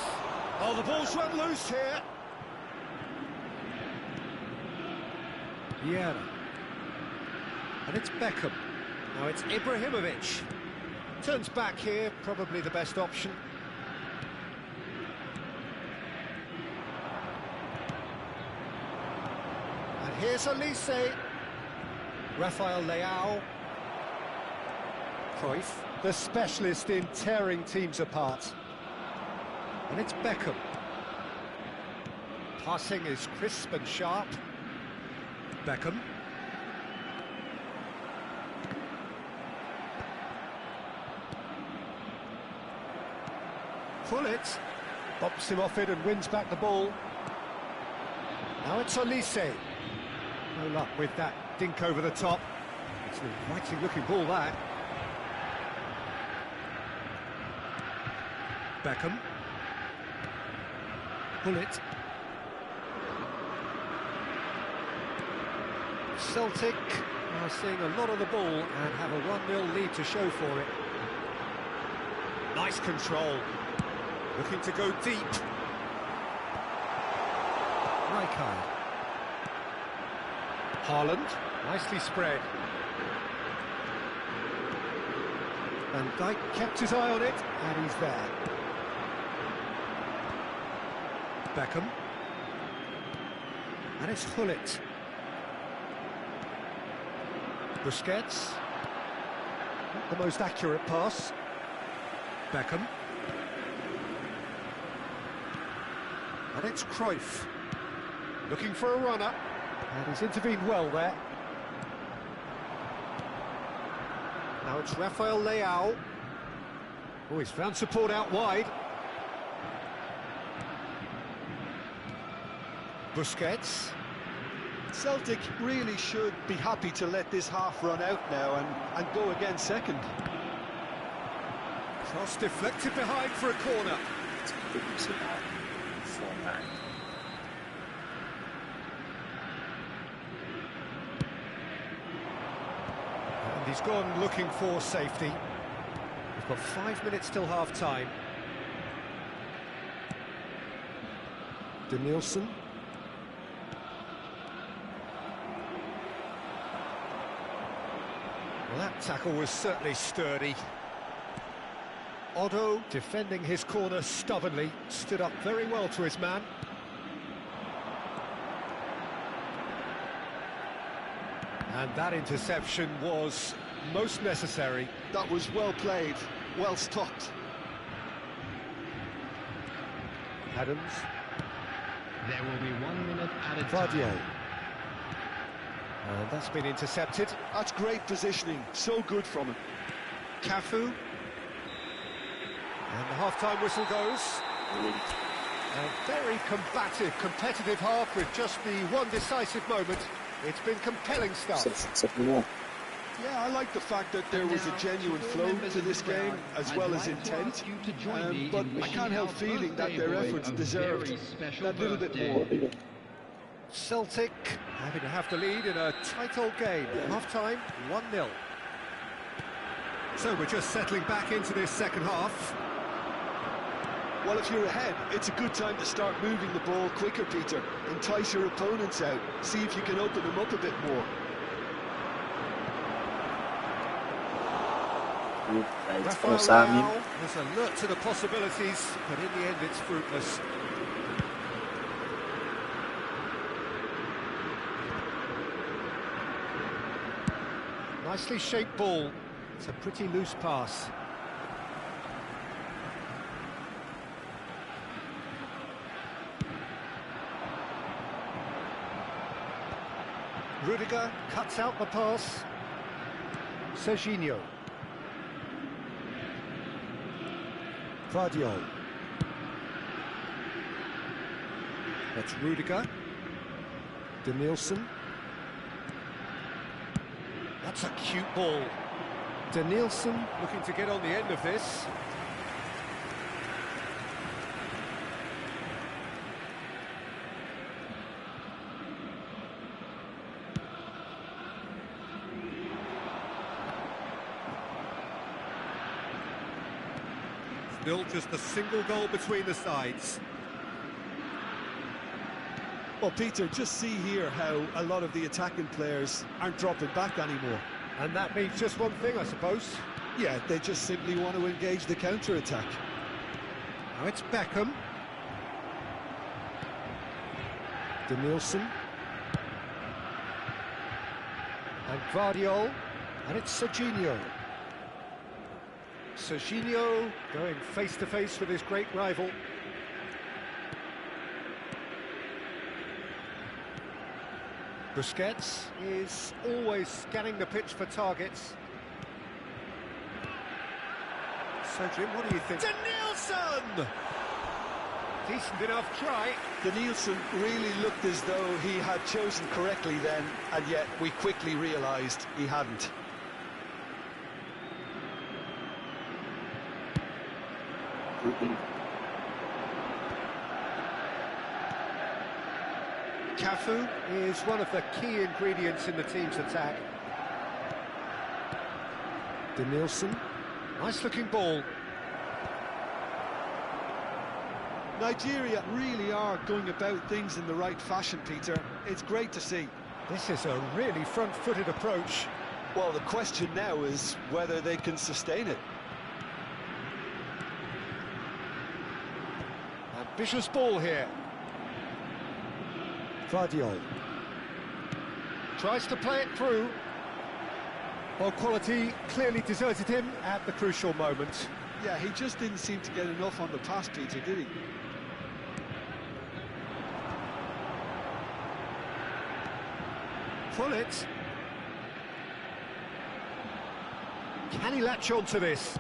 Oh, the ball's run loose here. Yeah. And it's Beckham. Now it's Ibrahimovic. Turns back here, probably the best option. And here's Elise. Rafael Leao. Cruyff, the specialist in tearing teams apart. And it's Beckham. Passing is crisp and sharp. Beckham. Pullet bumps him off it and wins back the ball. Now it's Elise. No luck with that dink over the top. It's an inviting looking ball, that. Beckham. Pullet. Celtic are seeing a lot of the ball and have a 1-0 lead to show for it. Nice control. Looking to go deep. Rijkaard. Haaland, nicely spread. Van Dijk kept his eye on it, and he's there. Beckham. And it's Gullit. Busquets. Not the most accurate pass. Beckham. And it's Cruyff. Looking for a runner. And he's intervened well there. Now it's Rafael Leao. Oh, he's found support out wide. Busquets. Celtic really should be happy to let this half run out now and go again second. Cross deflected behind for a corner. It's pretty so bad. So bad. And he's gone looking for safety. We've got 5 minutes till half-time. Danielson. Well, that tackle was certainly sturdy. Otto, defending his corner stubbornly, stood up very well to his man. And that interception was most necessary. That was well played, well stopped. Adams. There will be 1 minute added Vardier. time. And that's been intercepted. That's great positioning, so good from him. Cafu. And the half-time whistle goes. A very combative, competitive half with just the one decisive moment. It's been compelling stuff. Yeah, I like the fact that there was a genuine flow to this game as well as intent, but I can't help feeling that their efforts deserved that little bit more. Celtic having to have the lead in a tight old game. Half-time, 1-0. So we're just settling back into this second half. Well, if you're ahead, it's a good time to start moving the ball quicker, Peter. Entice your opponents out, see if you can open them up a bit more. Rafael Leao was alert to the possibilities, but in the end it's fruitless. Nicely shaped ball. It's a pretty loose pass. Rudiger cuts out the pass. Serginho. Vardier. That's Rudiger. Danielson. That's a cute ball. Danielson looking to get on the end of this. Still just a single goal between the sides. Well, Peter, just see here how a lot of the attacking players aren't dropping back anymore. And that means just one thing, I suppose. Yeah, they just simply want to engage the counter-attack. Now it's Beckham. Danielson. And Guardiol. And it's Serginho. Serginho going face-to-face with his great rival. Busquets is always scanning the pitch for targets. So, Jim, what do you think? Danielson! Decent enough try. Danielson really looked as though he had chosen correctly then, and yet we quickly realised he hadn't. Cafu is one of the key ingredients in the team's attack. Danielson, nice looking ball. Nigeria really are going about things in the right fashion, Peter. It's great to see. This is a really front-footed approach. Well, the question now is whether they can sustain it. Ambitious ball here. Guardiol tries to play it through. Well, quality clearly deserted him at the crucial moment. Yeah, he just didn't seem to get enough on the pass, Peter, did he? Pullet. Can he latch on to this?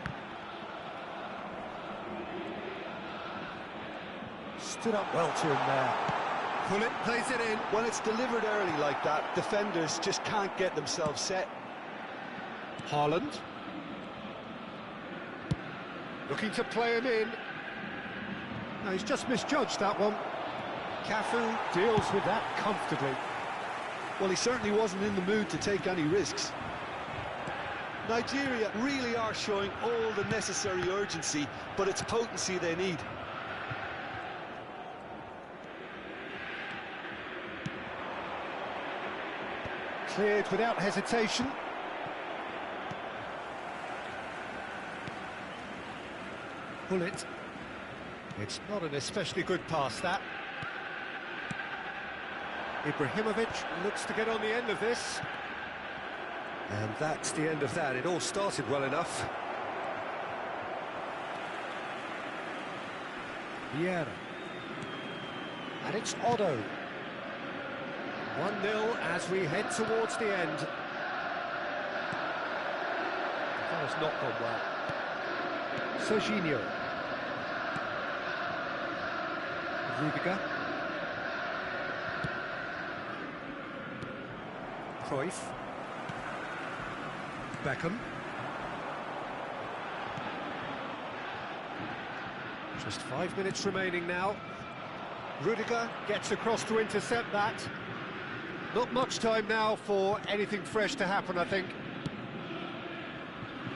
Stood up well to him there. Pullet plays it in. When it's delivered early like that, defenders just can't get themselves set. Haaland. Looking to play him in. No, he's just misjudged that one. Cafu deals with that comfortably. Well, he certainly wasn't in the mood to take any risks. Nigeria really are showing all the necessary urgency, but it's potency they need. Cleared without hesitation. Pullet. It's not an especially good pass, that. Ibrahimovic looks to get on the end of this. And that's the end of that. It all started well enough. Vieira. And it's Otto. 1-0 as we head towards the end. That has not gone well. Serginho. Rudiger. Cruyff. Beckham. Just 5 minutes remaining now. Rudiger gets across to intercept that. Not much time now for anything fresh to happen, I think.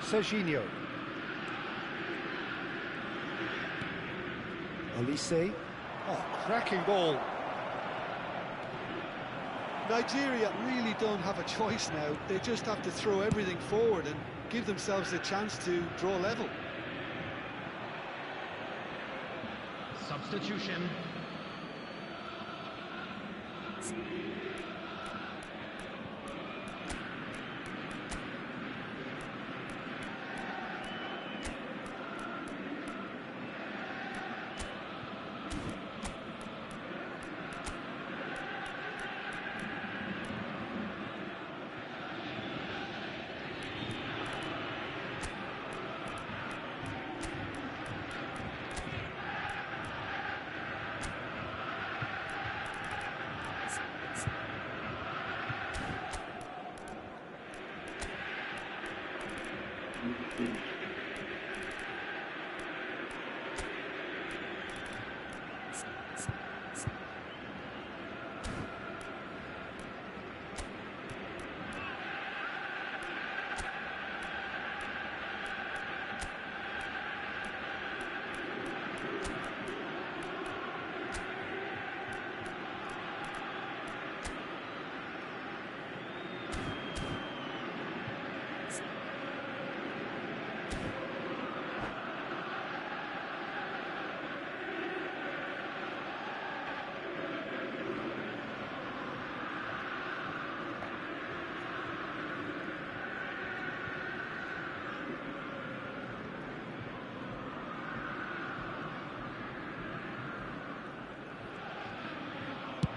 Serginho. Olise. Oh, cracking ball. Nigeria really don't have a choice now. They just have to throw everything forward and give themselves a chance to draw level. Substitution.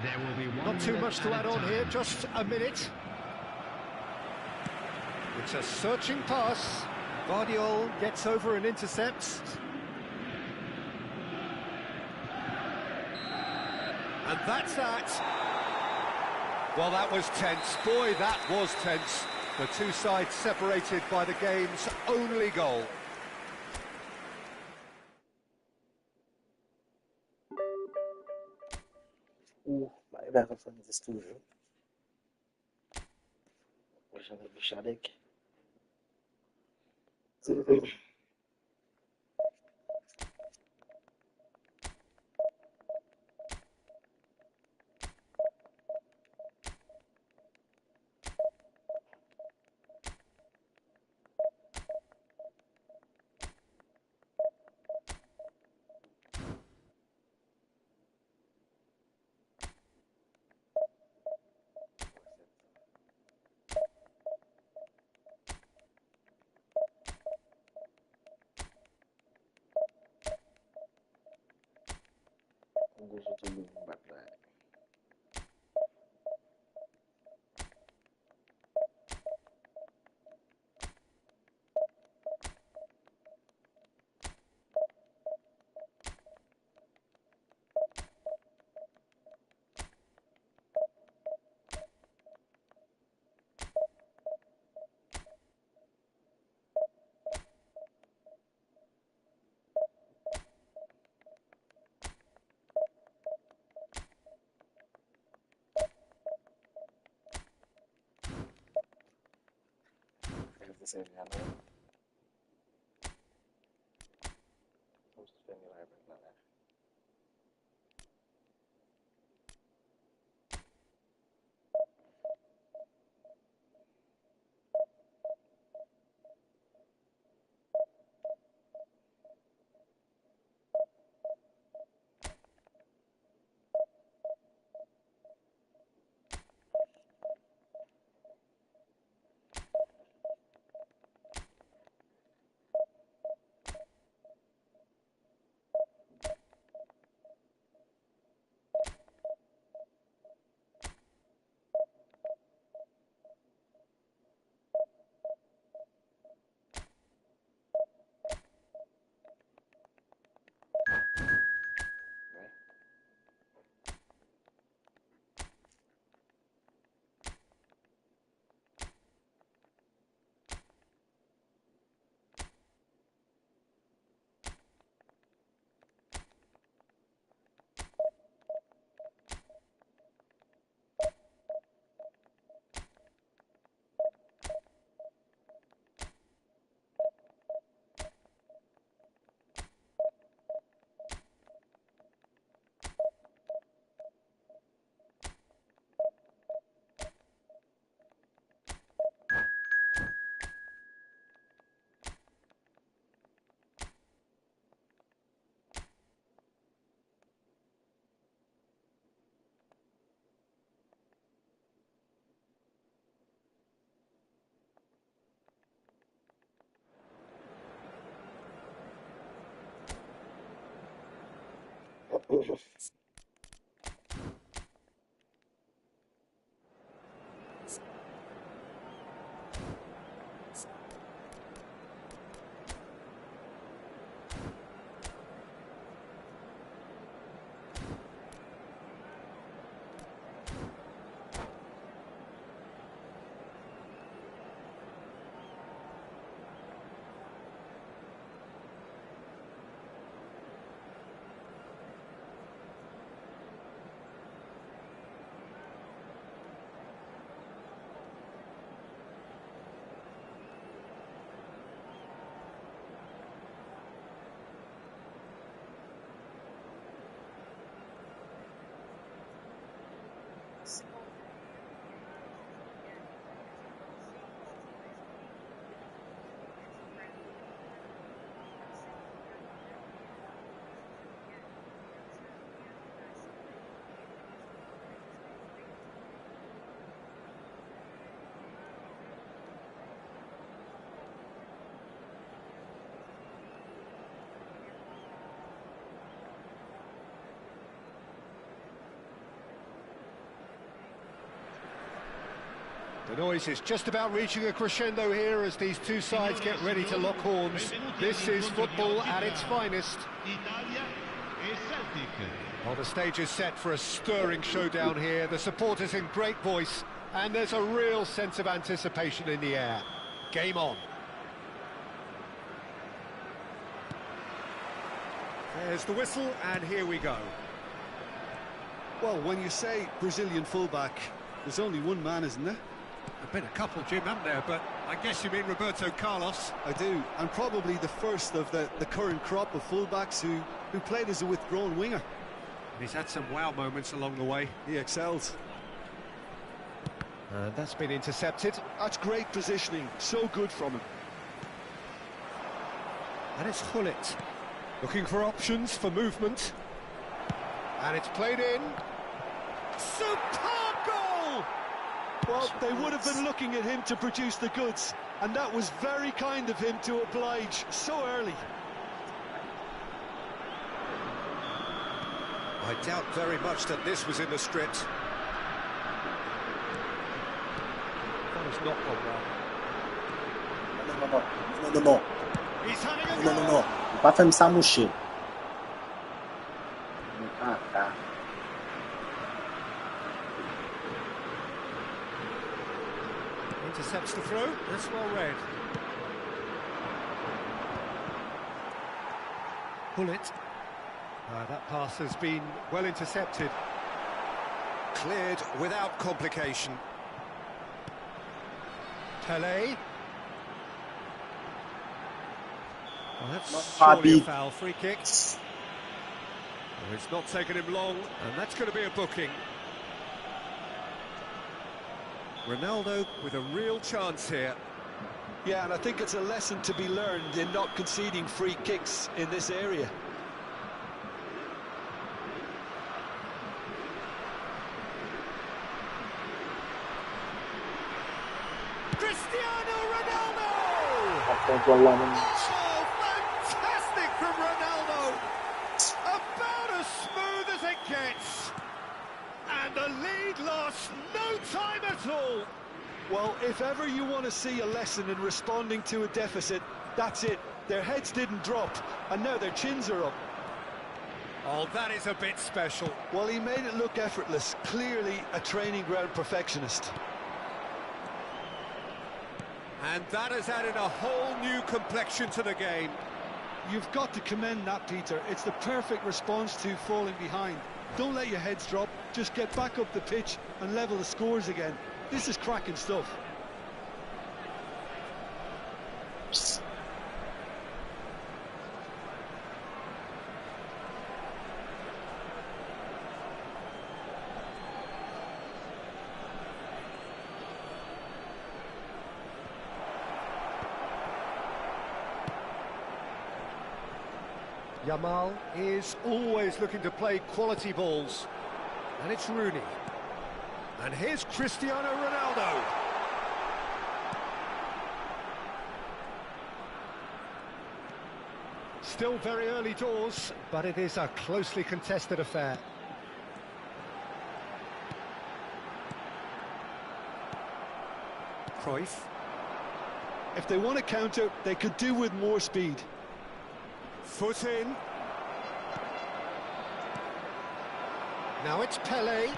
There will be one Not too minute much to at add a on time. here, just a minute. It's a searching pass. Guardiola gets over and intercepts. And that's that. Well, that was tense. Boy, that was tense. The two sides separated by the game's only goal. Bayağı kafanızı istiyorum. Başına bir şarek. Gusto tulong bata. Kasi ano, gusto niya live na lang. The noise is just about reaching a crescendo here as these two sides get ready to lock horns. This is football at its finest. Well, the stage is set for a stirring showdown here. The supporters in great voice, and there's a real sense of anticipation in the air. Game on. There's the whistle, and here we go. Well, when you say Brazilian fullback, there's only one man, isn't there? There've been a couple, Jim, haven't there? But I guess you mean Roberto Carlos. I do, and probably the first of the current crop of fullbacks who played as a withdrawn winger. He's had some wow moments along the way. He excels. And that's been intercepted. That's great positioning, so good from him. And it's Hullet. Looking for options for movement. And it's played in. Superb goal! Well, they would have been looking at him to produce the goods, and that was very kind of him to oblige so early. I doubt very much that this was in the script. That has not gone well. No. He's having a No. goal! Pas faire ça moucher. Ah. Intercepts the throw. That's well read. Hullet. That pass has been well intercepted. Cleared without complication. Pelé. Well, that's surely a foul. Free kick. Well, it's not taken him long, and that's going to be a booking. Ronaldo with a real chance here. Yeah, and I think it's a lesson to be learned in not conceding free kicks in this area. Cristiano Ronaldo! Oh, fantastic from Ronaldo! About as smooth as it gets. And the lead lost no time at all. Well, if ever you want to see a lesson in responding to a deficit, that's it. Their heads didn't drop, and now their chins are up. Oh, that is a bit special. Well, he made it look effortless. Clearly a training ground perfectionist. And that has added a whole new complexion to the game. You've got to commend that, Peter. It's the perfect response to falling behind. Don't let your heads drop. Just get back up the pitch and level the scores again. This is cracking stuff. Yamal is always looking to play quality balls. And it's Rooney. And here's Cristiano Ronaldo. Still very early doors, but it is a closely contested affair. Cruyff. If they want to counter, they could do with more speed. Foot in. Now it's Pelé.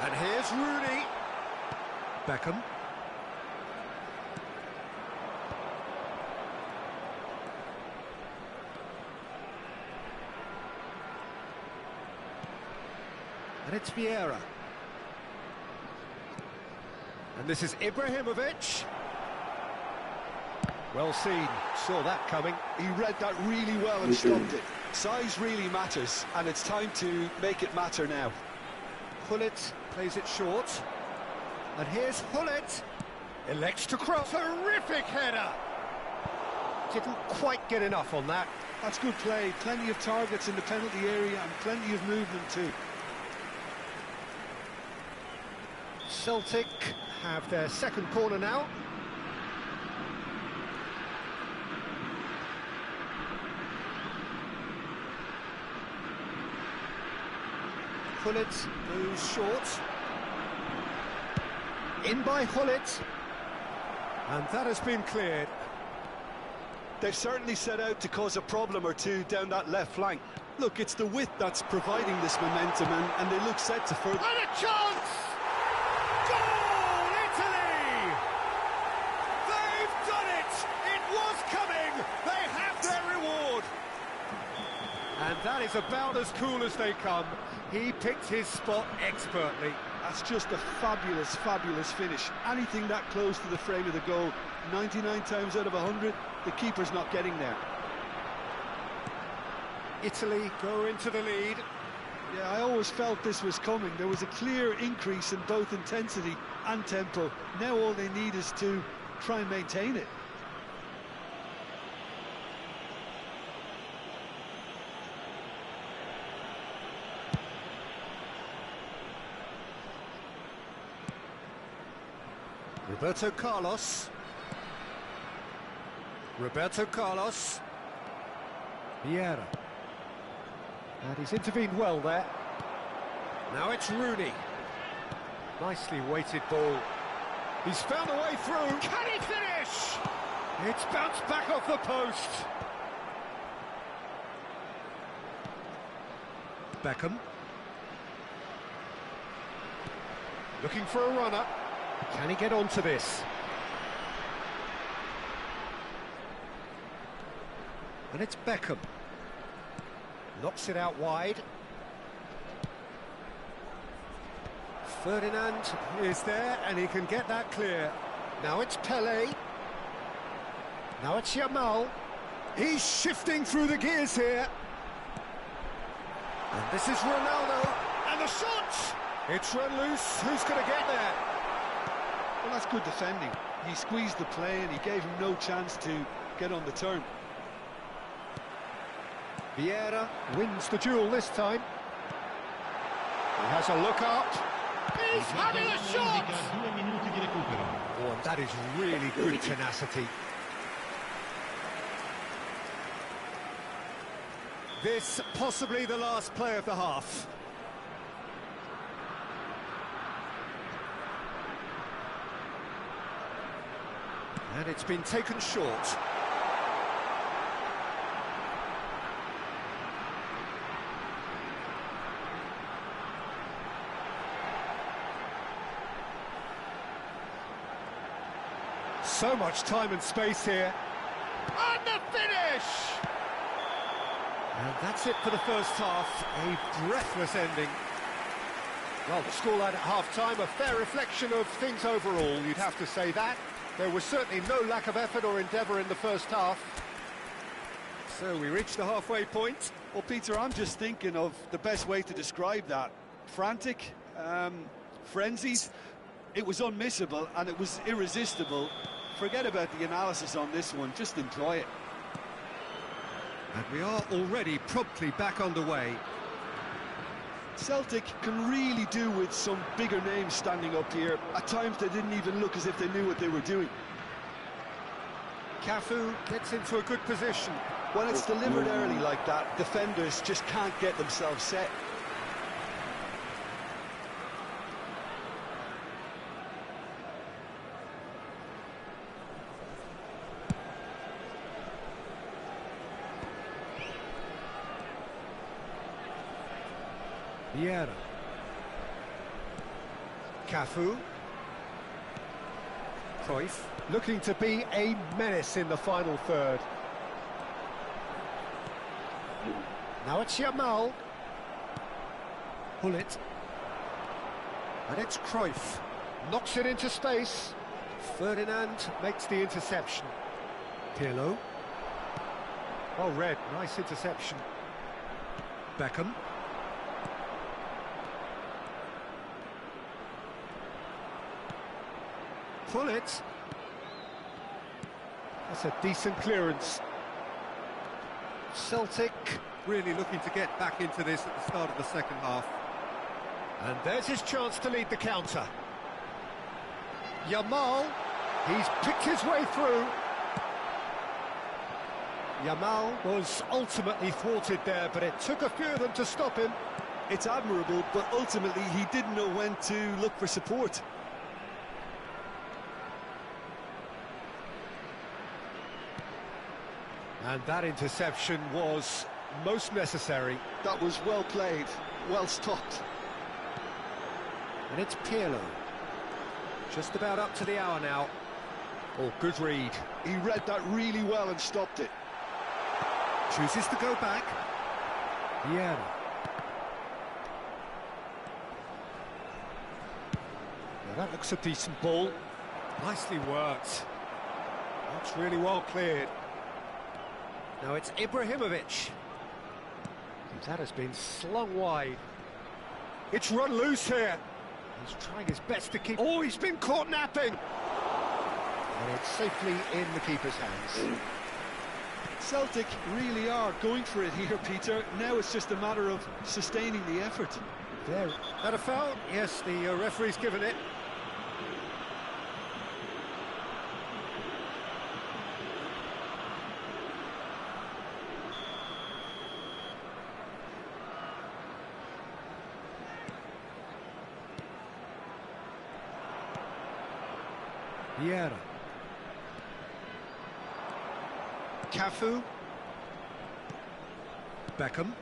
And here's Rooney. Beckham. And it's Vieira. And this is Ibrahimovic. Well seen, saw that coming. He read that really well and stopped it. Size really matters, and it's time to make it matter now. Hullet plays it short. And here's Hullet. Elects to cross. Terrific header. Didn't quite get enough on that. That's good play. Plenty of targets in the penalty area and plenty of movement too. Celtic have their second corner now. Hullet moves short. In by Hullet. And that has been cleared. They've certainly set out to cause a problem or two down that left flank. Look, it's the width that's providing this momentum, and they look set to further... And a chance! Goal, Italy! They've done it! It was coming! They have their reward! And that is about as cool as they come. He picked his spot expertly. That's just a fabulous, fabulous finish. Anything that close to the frame of the goal, 99 times out of 100, the keeper's not getting there. Italy go into the lead. Yeah, I always felt this was coming. There was a clear increase in both intensity and tempo. Now all they need is to try and maintain it. Roberto Carlos. Vieira. And he's intervened well there. Now it's Rooney. Nicely weighted ball. He's found a way through. Can he finish? It's bounced back off the post. Beckham. Looking for a runner. Can he get onto this? And it's Beckham. Knocks it out wide. Ferdinand is there, and he can get that clear. Now it's Pele. Now it's Yamal. He's shifting through the gears here. And this is Ronaldo. And the shot! It's run loose. Who's going to get there? Well, that's good defending. He squeezed the play and he gave him no chance to get on the turn. Vieira wins the duel this time. He has a look up. He's having a shot! Oh, and that is really good tenacity. This possibly the last play of the half. And it's been taken short. So much time and space here. And the finish! And that's it for the first half. A breathless ending. Well, the scoreline at half-time, a fair reflection of things overall, you'd have to say that. There was certainly no lack of effort or endeavour in the first half. So we reached the halfway point. Well, Peter, I'm just thinking of the best way to describe that. Frantic, frenzied. It was unmissable and it was irresistible. Forget about the analysis on this one, just enjoy it. And we are already promptly back underway. Celtic can really do with some bigger names standing up here. At times they didn't even look as if they knew what they were doing. Cafu gets into a good position. When it's delivered early like that, defenders just can't get themselves set. Vieira. Cafu. Cruyff looking to be a menace in the final third. Now it's Yamal. Hullet. And it's Cruyff. Knocks it into space. Ferdinand makes the interception. Pirlo. Well read, nice interception. Beckham. Hullet. That's a decent clearance. Celtic really looking to get back into this at the start of the second half. And there's his chance to lead the counter. Yamal, he's picked his way through. Yamal was ultimately thwarted there, but it took a few of them to stop him. It's admirable, but ultimately he didn't know when to look for support. And that interception was most necessary. That was well played, well stopped. And it's Pirlo. Just about up to the hour now. Oh, good read. He read that really well and stopped it. Chooses to go back. Vieira. Now that looks a decent ball. Nicely worked. That's really well cleared. Now it's Ibrahimovic. That has been slung wide. It's run loose here. He's trying his best to keep... Oh, he's been caught napping! And it's safely in the keeper's hands. Celtic really are going for it here, Peter. Now it's just a matter of sustaining the effort. There. That a foul? Yes, the referee's given it. Vieira. Cafu. Beckham.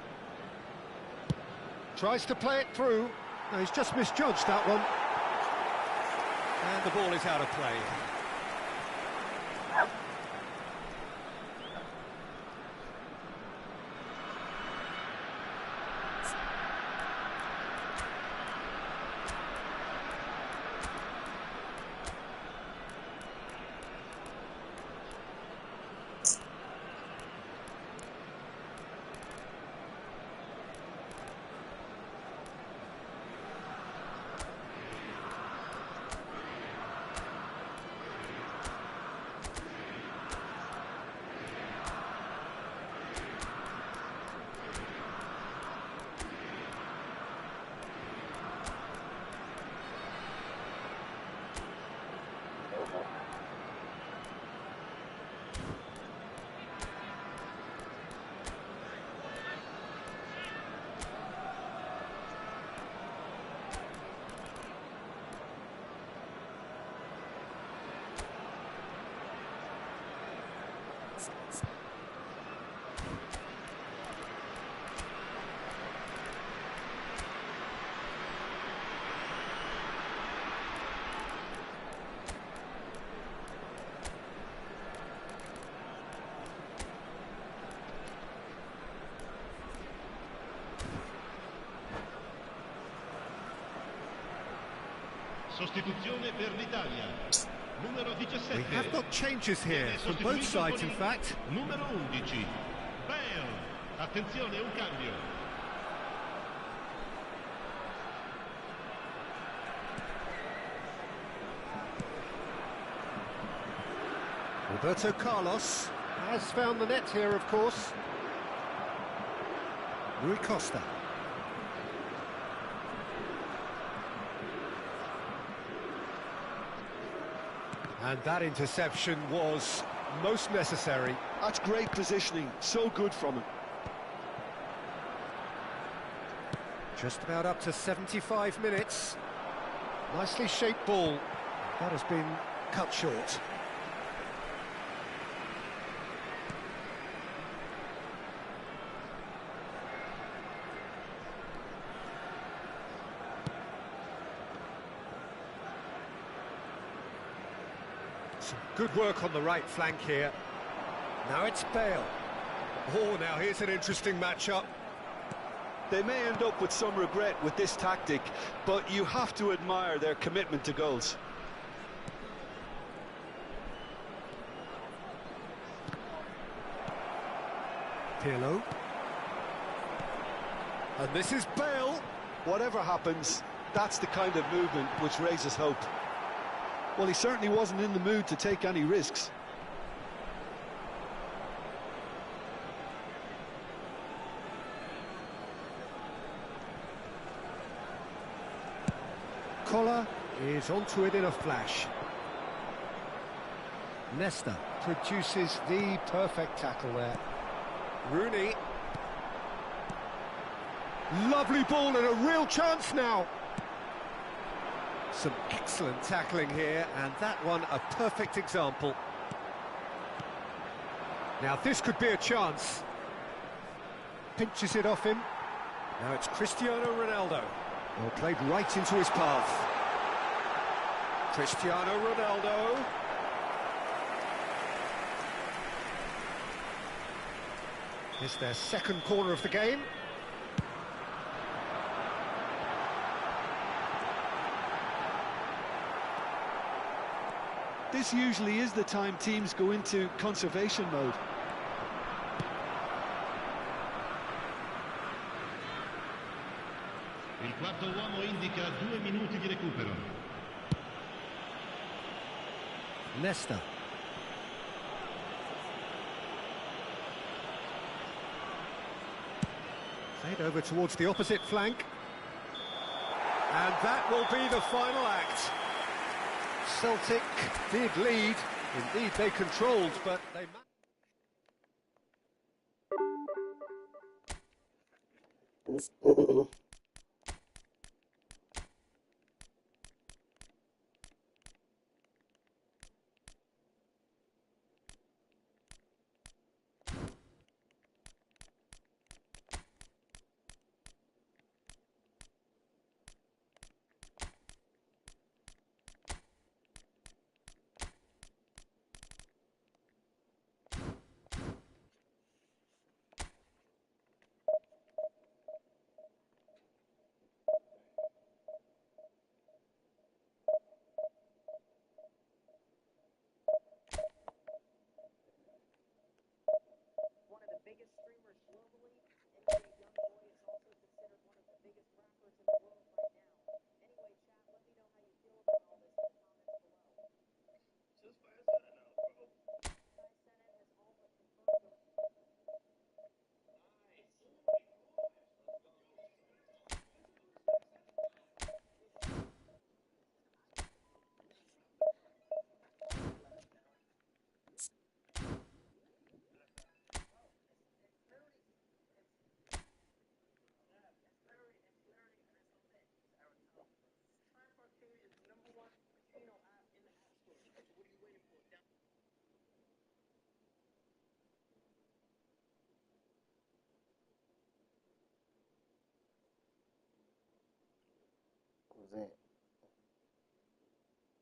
Tries to play it through. No, he's just misjudged that one. And the ball is out of play. Sostituzione per l'Italia. Numero 17. We have got changes here from both sides, in fact. Numero 11. Bale. Attenzione, un cambio. Roberto Carlos has found the net here, of course. Rui Costa. And that interception was most necessary. That's great positioning, so good from him. Just about up to 75 minutes. Nicely shaped ball. That has been cut short. Some good work on the right flank here. Now it's Bale. Oh, now here's an interesting matchup. They may end up with some regret with this tactic, but you have to admire their commitment to goals. Pirlo. And this is Bale. Whatever happens, that's the kind of movement which raises hope. Well, he certainly wasn't in the mood to take any risks. Collar is onto it in a flash. Nesta produces the perfect tackle there. Rooney. Lovely ball and a real chance now. Some excellent tackling here, and that one a perfect example. Now this could be a chance. Pinches it off him. Now it's Cristiano Ronaldo. Well, played right into his path. Cristiano Ronaldo. It's their second corner of the game. This usually is the time teams go into conservation mode. Il quarto uomo indica 2 minuti di recupero. Leicester. Played over towards the opposite flank. And that will be the final act. Celtic did lead. Indeed, they controlled, but they... Cousin.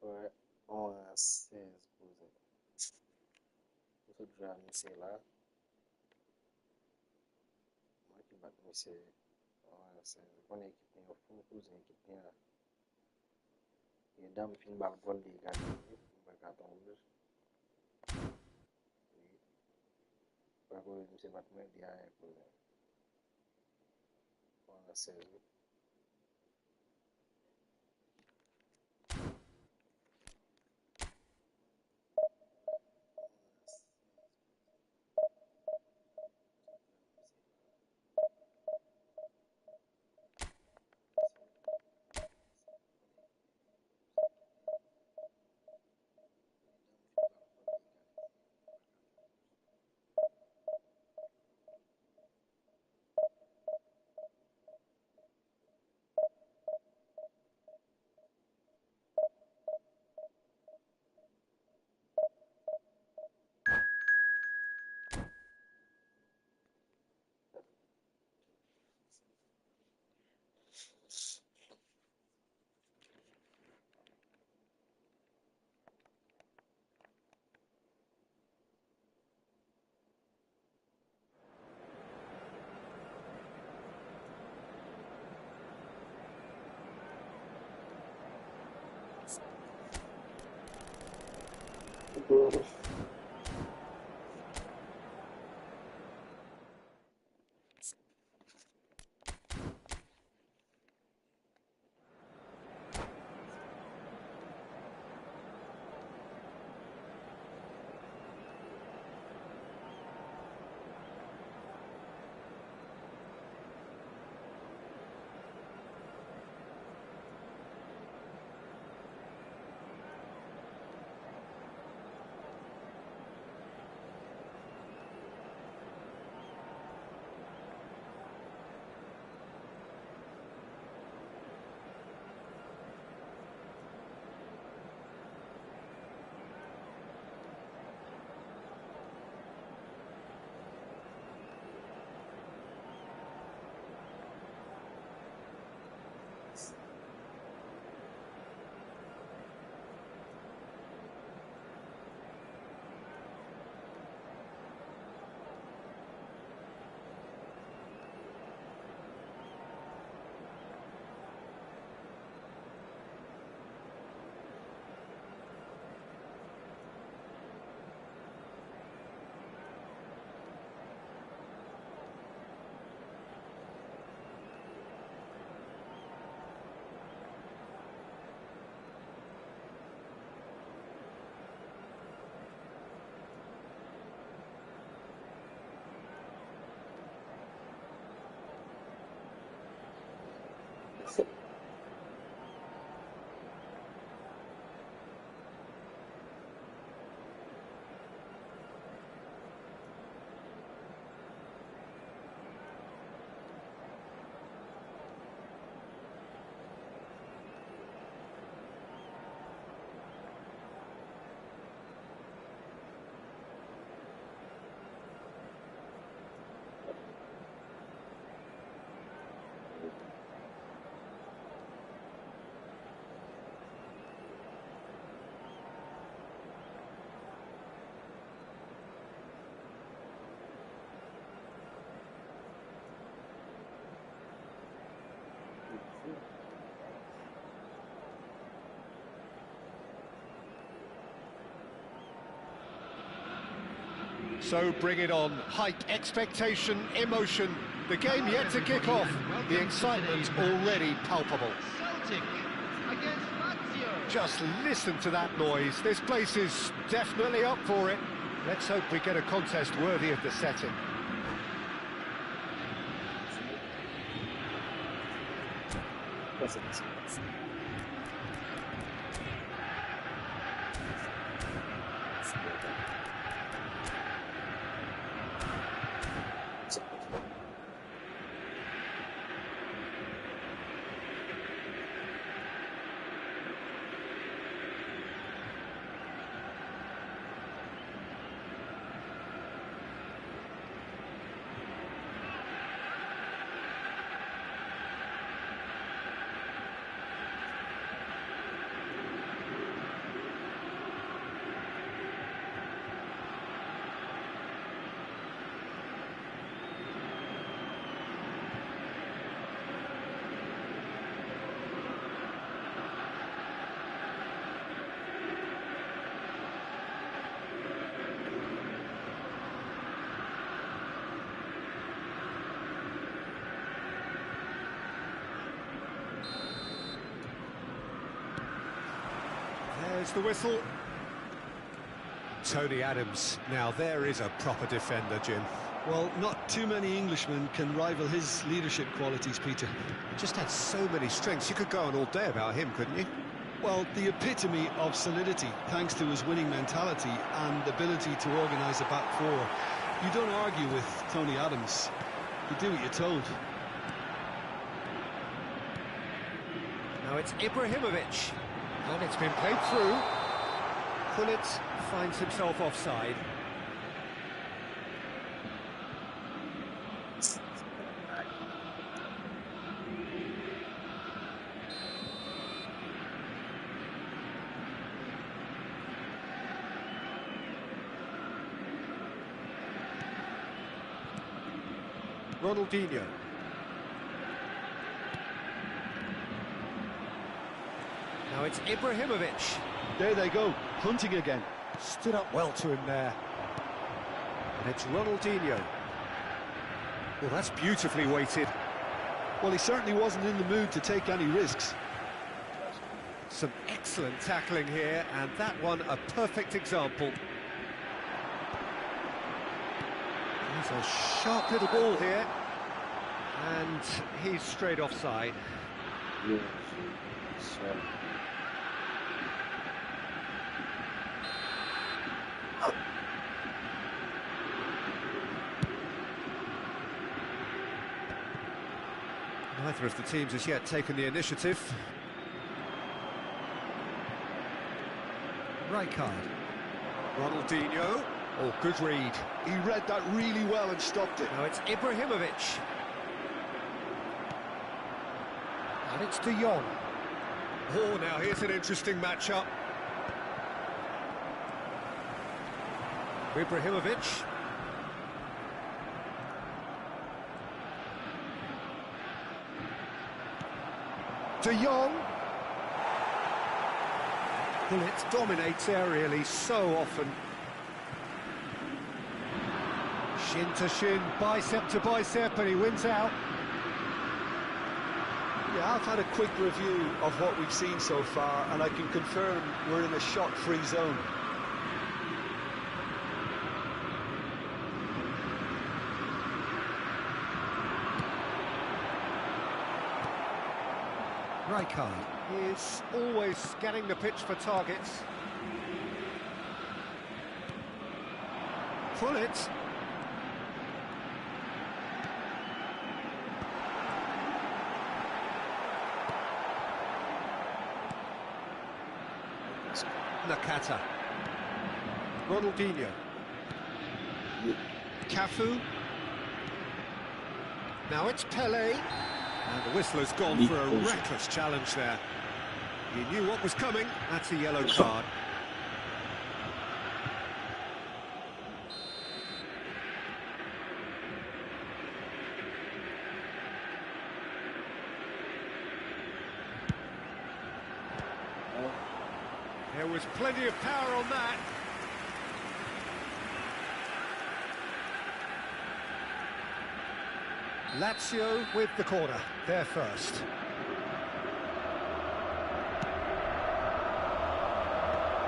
Ouais, on a 16 cousin. Pour ce joueur, c'est là. Moi qui bat, c'est on a 16. On a équipe, on a fou cousin équipe là. Et dame fin balle vol des gars, on va carton rouge. Par contre, c'est battre moi derrière cousin. On a 16. So bring it on. Height, expectation, emotion. The game yet to kick off. The excitement already palpable. Celtic against Lazio. Just listen to that noise. This place is definitely up for it. Let's hope we get a contest worthy of the setting. There's the whistle. Tony Adams. Now there is a proper defender, Jim. Well, not too many Englishmen can rival his leadership qualities, Peter. He just had so many strengths. You could go on all day about him, couldn't you? Well, the epitome of solidity, thanks to his winning mentality and ability to organise a back four. You don't argue with Tony Adams. You do what you're told. Now it's Ibrahimovic. And it's been played through. Gullit finds himself offside. Ronaldinho. Now it's Ibrahimovic. There they go, hunting again. Stood up well to him there. And it's Ronaldinho. Well, that's beautifully weighted. Well, he certainly wasn't in the mood to take any risks. Some excellent tackling here, and that one a perfect example. He's a sharp little ball here. And he's straight offside. Yes. So. Neither of the teams has yet taken the initiative. Rijkaard. Ronaldinho. Oh, good read. He read that really well and stopped it. Now it's Ibrahimovic. And it's De Jong. Oh, now here's an interesting matchup. Ibrahimovic. De Jong. Gullit dominates aerially so often. Shin to shin, bicep to bicep, and he wins out. Yeah, I've had a quick review of what we've seen so far, and I can confirm we're in a shot-free zone. Rijkaard is always scanning the pitch for targets. Gullit. Nakata. Ronaldinho. Cafu. Now it's Pele. And the whistler's gone for a reckless challenge there. He knew what was coming. That's a yellow card. There was plenty of power on that. Lazio with the corner, they're first.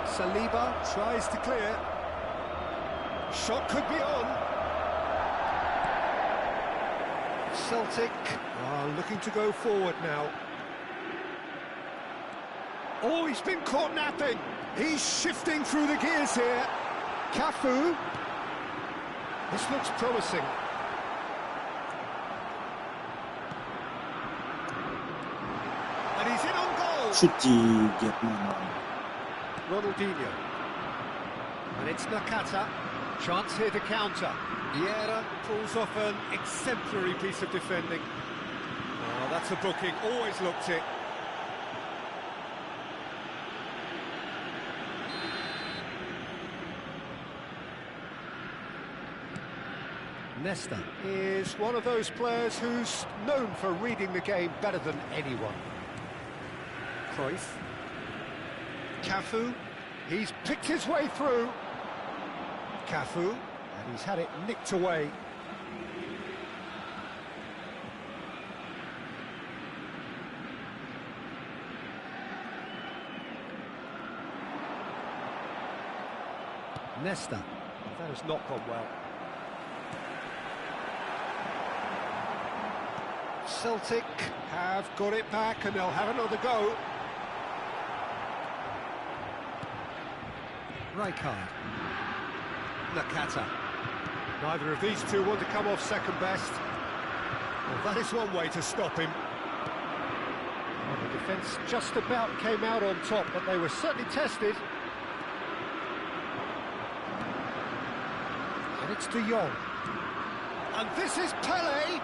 Saliba tries to clear. Shot could be on. Celtic are looking to go forward now. Oh, he's been caught napping. He's shifting through the gears here. Cafu. This looks promising. And he's in on goal. Shooty Vietnam. Ronaldinho. And it's Nakata. Chance here to counter. Vieira pulls off an exemplary piece of defending. Oh, that's a booking. Always looked it. Nesta is one of those players who's known for reading the game better than anyone. Cruyff. Cafu. He's picked his way through. Cafu. And he's had it nicked away. Nesta. That has not gone well. Celtic have got it back and they'll have another go. Rijkaard. Nakata. Neither of these two want to come off second best. Well, that is one way to stop him. Well, the defence just about came out on top, but they were certainly tested. And it's De Jong. And this is Pele.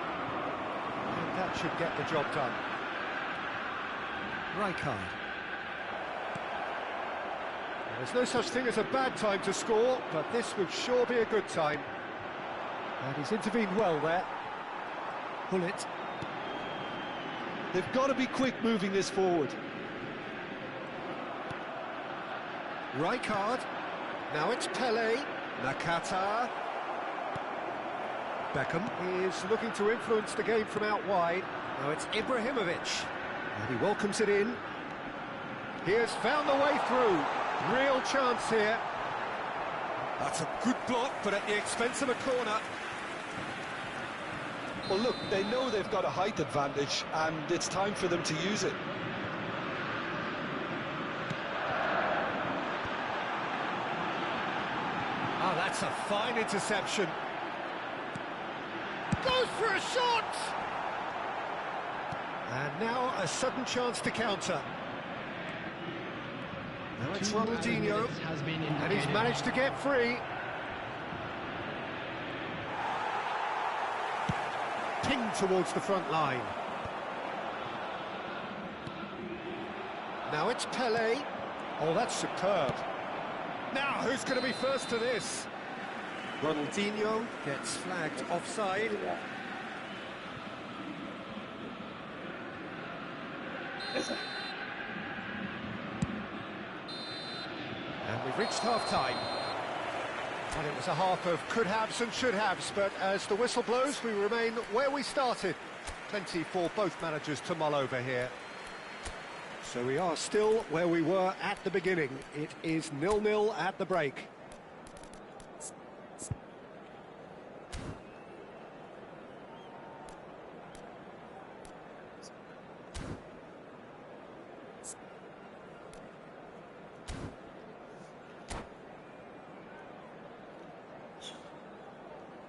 And that should get the job done. Rijkaard. There's no such thing as a bad time to score, but this would sure be a good time. And he's intervened well there. Hullet. They've got to be quick moving this forward. Rijkaard. Now it's Pele. Nakata. Beckham is looking to influence the game from out wide. Now it's Ibrahimovic. And he welcomes it in. He has found the way through. Real chance here. That's a good block, but at the expense of a corner. Well, look, they know they've got a height advantage, and it's time for them to use it. Oh, that's a fine interception. Goes for a shot! And now a sudden chance to counter. Now it's Ronaldinho, and he's managed to get free. Pinged towards the front line. Now it's Pele. Oh, that's superb. Now, who's going to be first to this? Ronaldinho gets flagged offside. And we've reached half-time. And it was a half of could-haves and should-haves, but as the whistle blows, we remain where we started. Plenty for both managers to mull over here. So we are still where we were at the beginning. It is 0-0 at the break.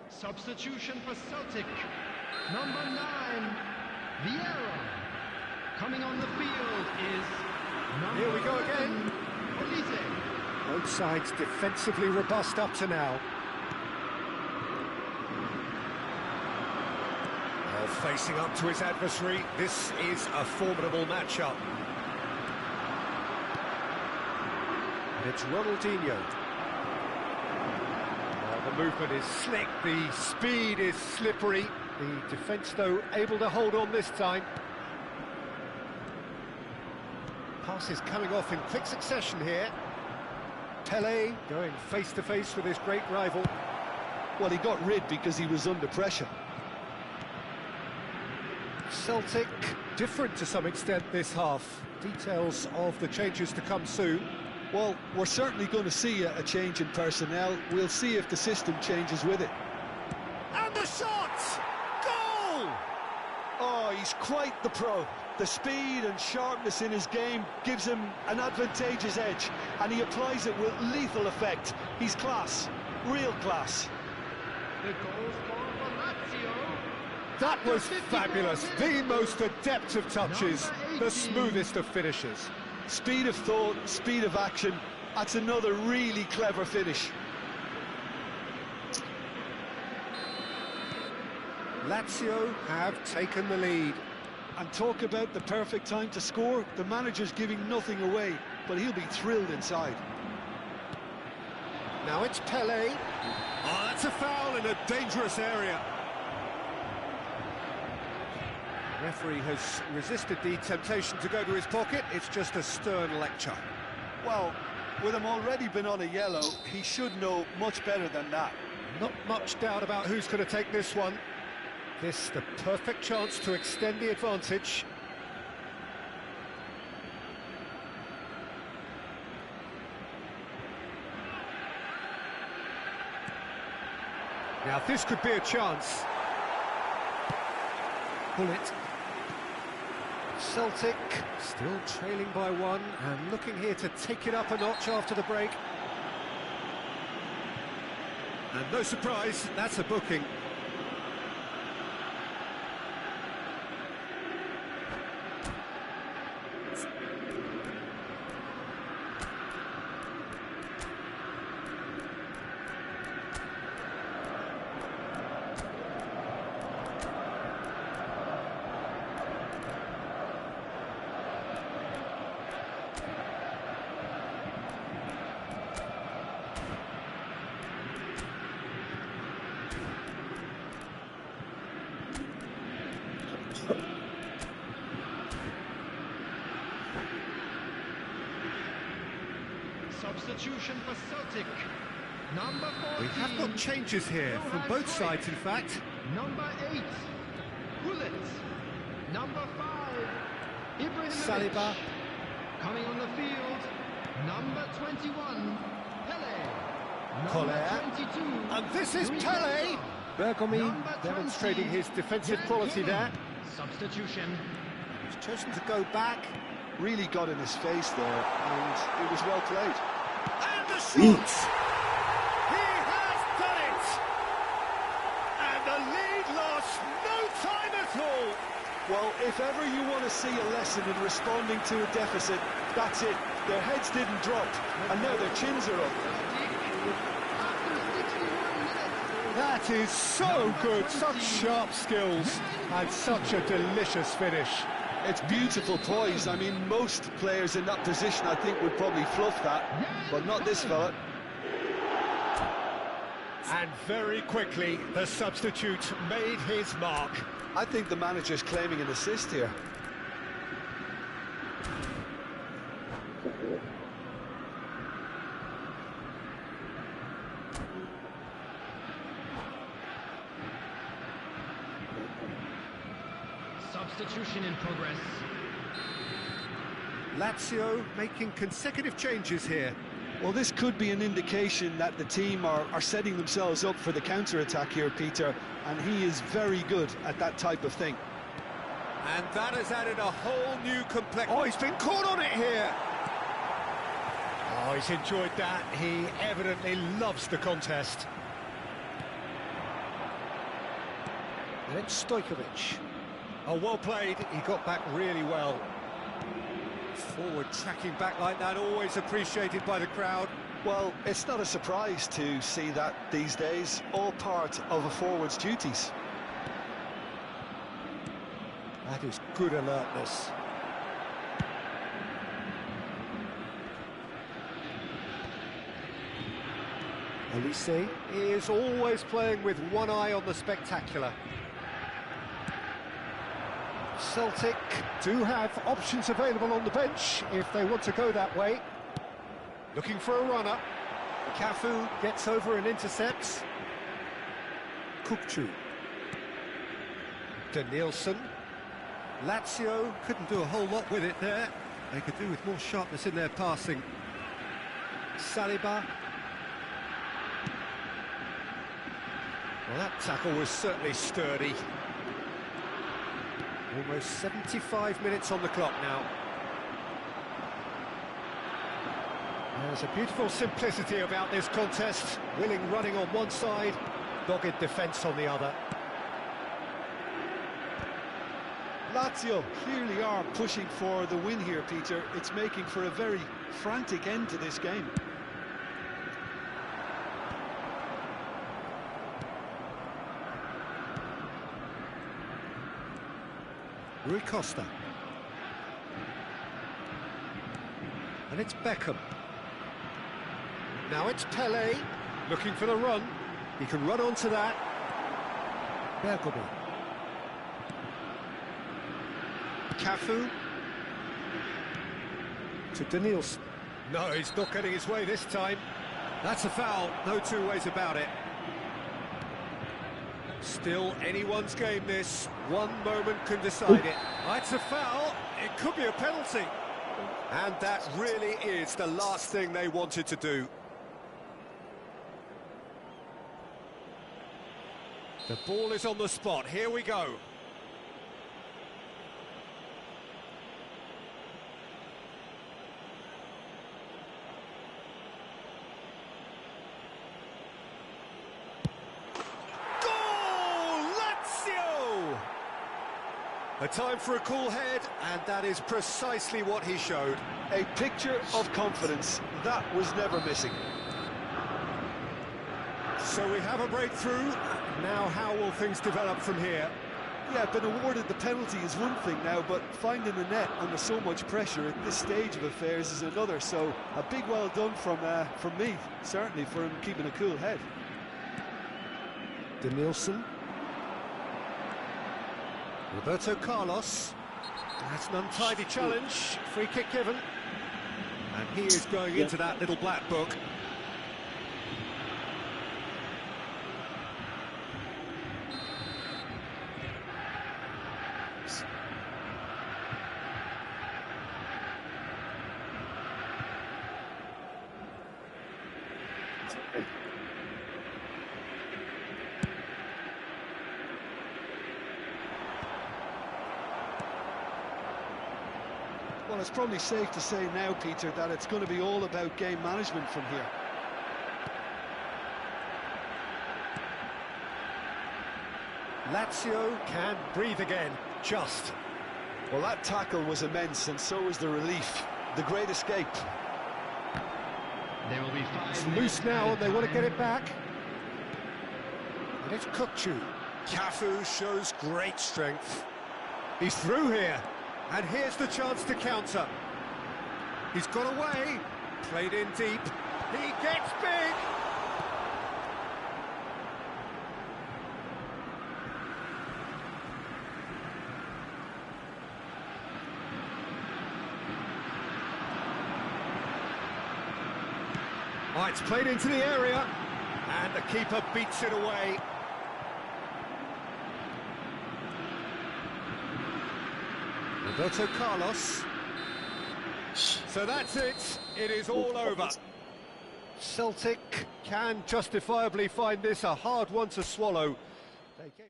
Substitution for Celtic. Number 9, Vieira. Coming on the field is number Here we go again. Olise. Both sides defensively robust up to now. Well, facing up to his adversary, this is a formidable matchup. And it's Ronaldinho. The movement is slick, the speed is slippery. The defence, though, able to hold on this time. Passes coming off in quick succession here. Pele going face-to-face with his great rival. Well, he got rid because he was under pressure. Celtic different to some extent this half. Details of the changes to come soon. Well, we're certainly going to see a change in personnel. We'll see if the system changes with it. And the shot! Goal! Oh, he's quite the pro. The speed and sharpness in his game gives him an advantageous edge, and he applies it with lethal effect. He's class, real class. The goal scorer for Lazio. That was fabulous. The most adept of touches, the smoothest of finishes. Speed of thought, speed of action. That's another really clever finish. Lazio have taken the lead. And talk about the perfect time to score. The manager's giving nothing away, but he'll be thrilled inside. Now it's Pele. Oh, that's a foul in a dangerous area. The referee has resisted the temptation to go to his pocket. It's just a stern lecture. Well, with him already been on a yellow, he should know much better than that. Not much doubt about who's going to take this one. This the perfect chance to extend the advantage. Now this could be a chance. Bullet. Celtic still trailing by one and looking here to take it up a notch after the break. And no surprise, that's a booking. Substitution for Celtic. Number 14. We have got changes here from both sides, in fact. Number 8, Bullet. Number 5, Ibrahimovic. Saliba. Coming on the field, number 21, Pele. Collier. Number 22. And this is Luis Pele. Silva. Bergomi Number demonstrating 20, his defensive Jan quality Koeman. there. Substitution. He's chosen to go back. Really got in his face there, and it was well played. And the shot! He has done it! And the lead lost no time at all! Well, if ever you want to see a lesson in responding to a deficit, that's it. Their heads didn't drop, and now their chins are up. After 61 minutes. That is so good, such sharp skills, and such a delicious finish. It's beautiful poise. I mean, most players in that position, I think, would probably fluff that, but not this fella. And very quickly, the substitute made his mark. I think the manager's claiming an assist here. Substitution in progress. Lazio making consecutive changes here. Well, this could be an indication that the team are setting themselves up for the counter-attack here, Peter, and he is very good at that type of thing. And that has added a whole new complexion. Oh, he's been caught on it here. Oh, he's enjoyed that. He evidently loves the contest. And it's Stojkovic. Oh, well played. He got back really well. Forward tracking back like that, always appreciated by the crowd. Well, it's not a surprise to see that these days, all part of a forward's duties. That is good alertness. Elise is always playing with one eye on the spectacular. Celtic do have options available on the bench if they want to go that way. Looking for a runner. Cafu gets over and intercepts. Kukçu. Danielson. Lazio couldn't do a whole lot with it there. They could do with more sharpness in their passing. Saliba. Well, that tackle was certainly sturdy. Almost 75 minutes on the clock now. There's a beautiful simplicity about this contest. Willing running on one side, dogged defence on the other. Lazio clearly are pushing for the win here, Peter. It's making for a very frantic end to this game. Rui Costa. And it's Beckham. Now it's Pele, looking for the run. He can run onto that. Bergomi. Cafu. To Danielson. No, he's not getting his way this time. That's a foul, no two ways about it. Still anyone's game this. One moment can decide it. It's a foul, it could be a penalty. And that really is the last thing they wanted to do. The ball is on the spot, here we go. A time for a cool head, and that is precisely what he showed. A picture of confidence, that was never missing. So we have a breakthrough. Now how will things develop from here? Yeah, been awarded the penalty is one thing now, but finding the net under so much pressure at this stage of affairs is another. So a big well done from me, certainly, for him keeping a cool head. Danielson. Roberto Carlos. That's an untidy challenge. Free kick given. And he is going into that little black book. Well, it's probably safe to say now, Peter, that it's going to be all about game management from here. Lazio can breathe again, just. Well, that tackle was immense, and so was the relief. The great escape. There will be 5 It's minutes loose now, and they want to time. get it back. And it's Kukçu. Cafu shows great strength. He's through here. And here's the chance to counter. He's got away, played in deep, he gets big! Oh, it's played into the area, and the keeper beats it away. Roberto Carlos. So that's it. It is all over. Celtic can justifiably find this a hard one to swallow. They get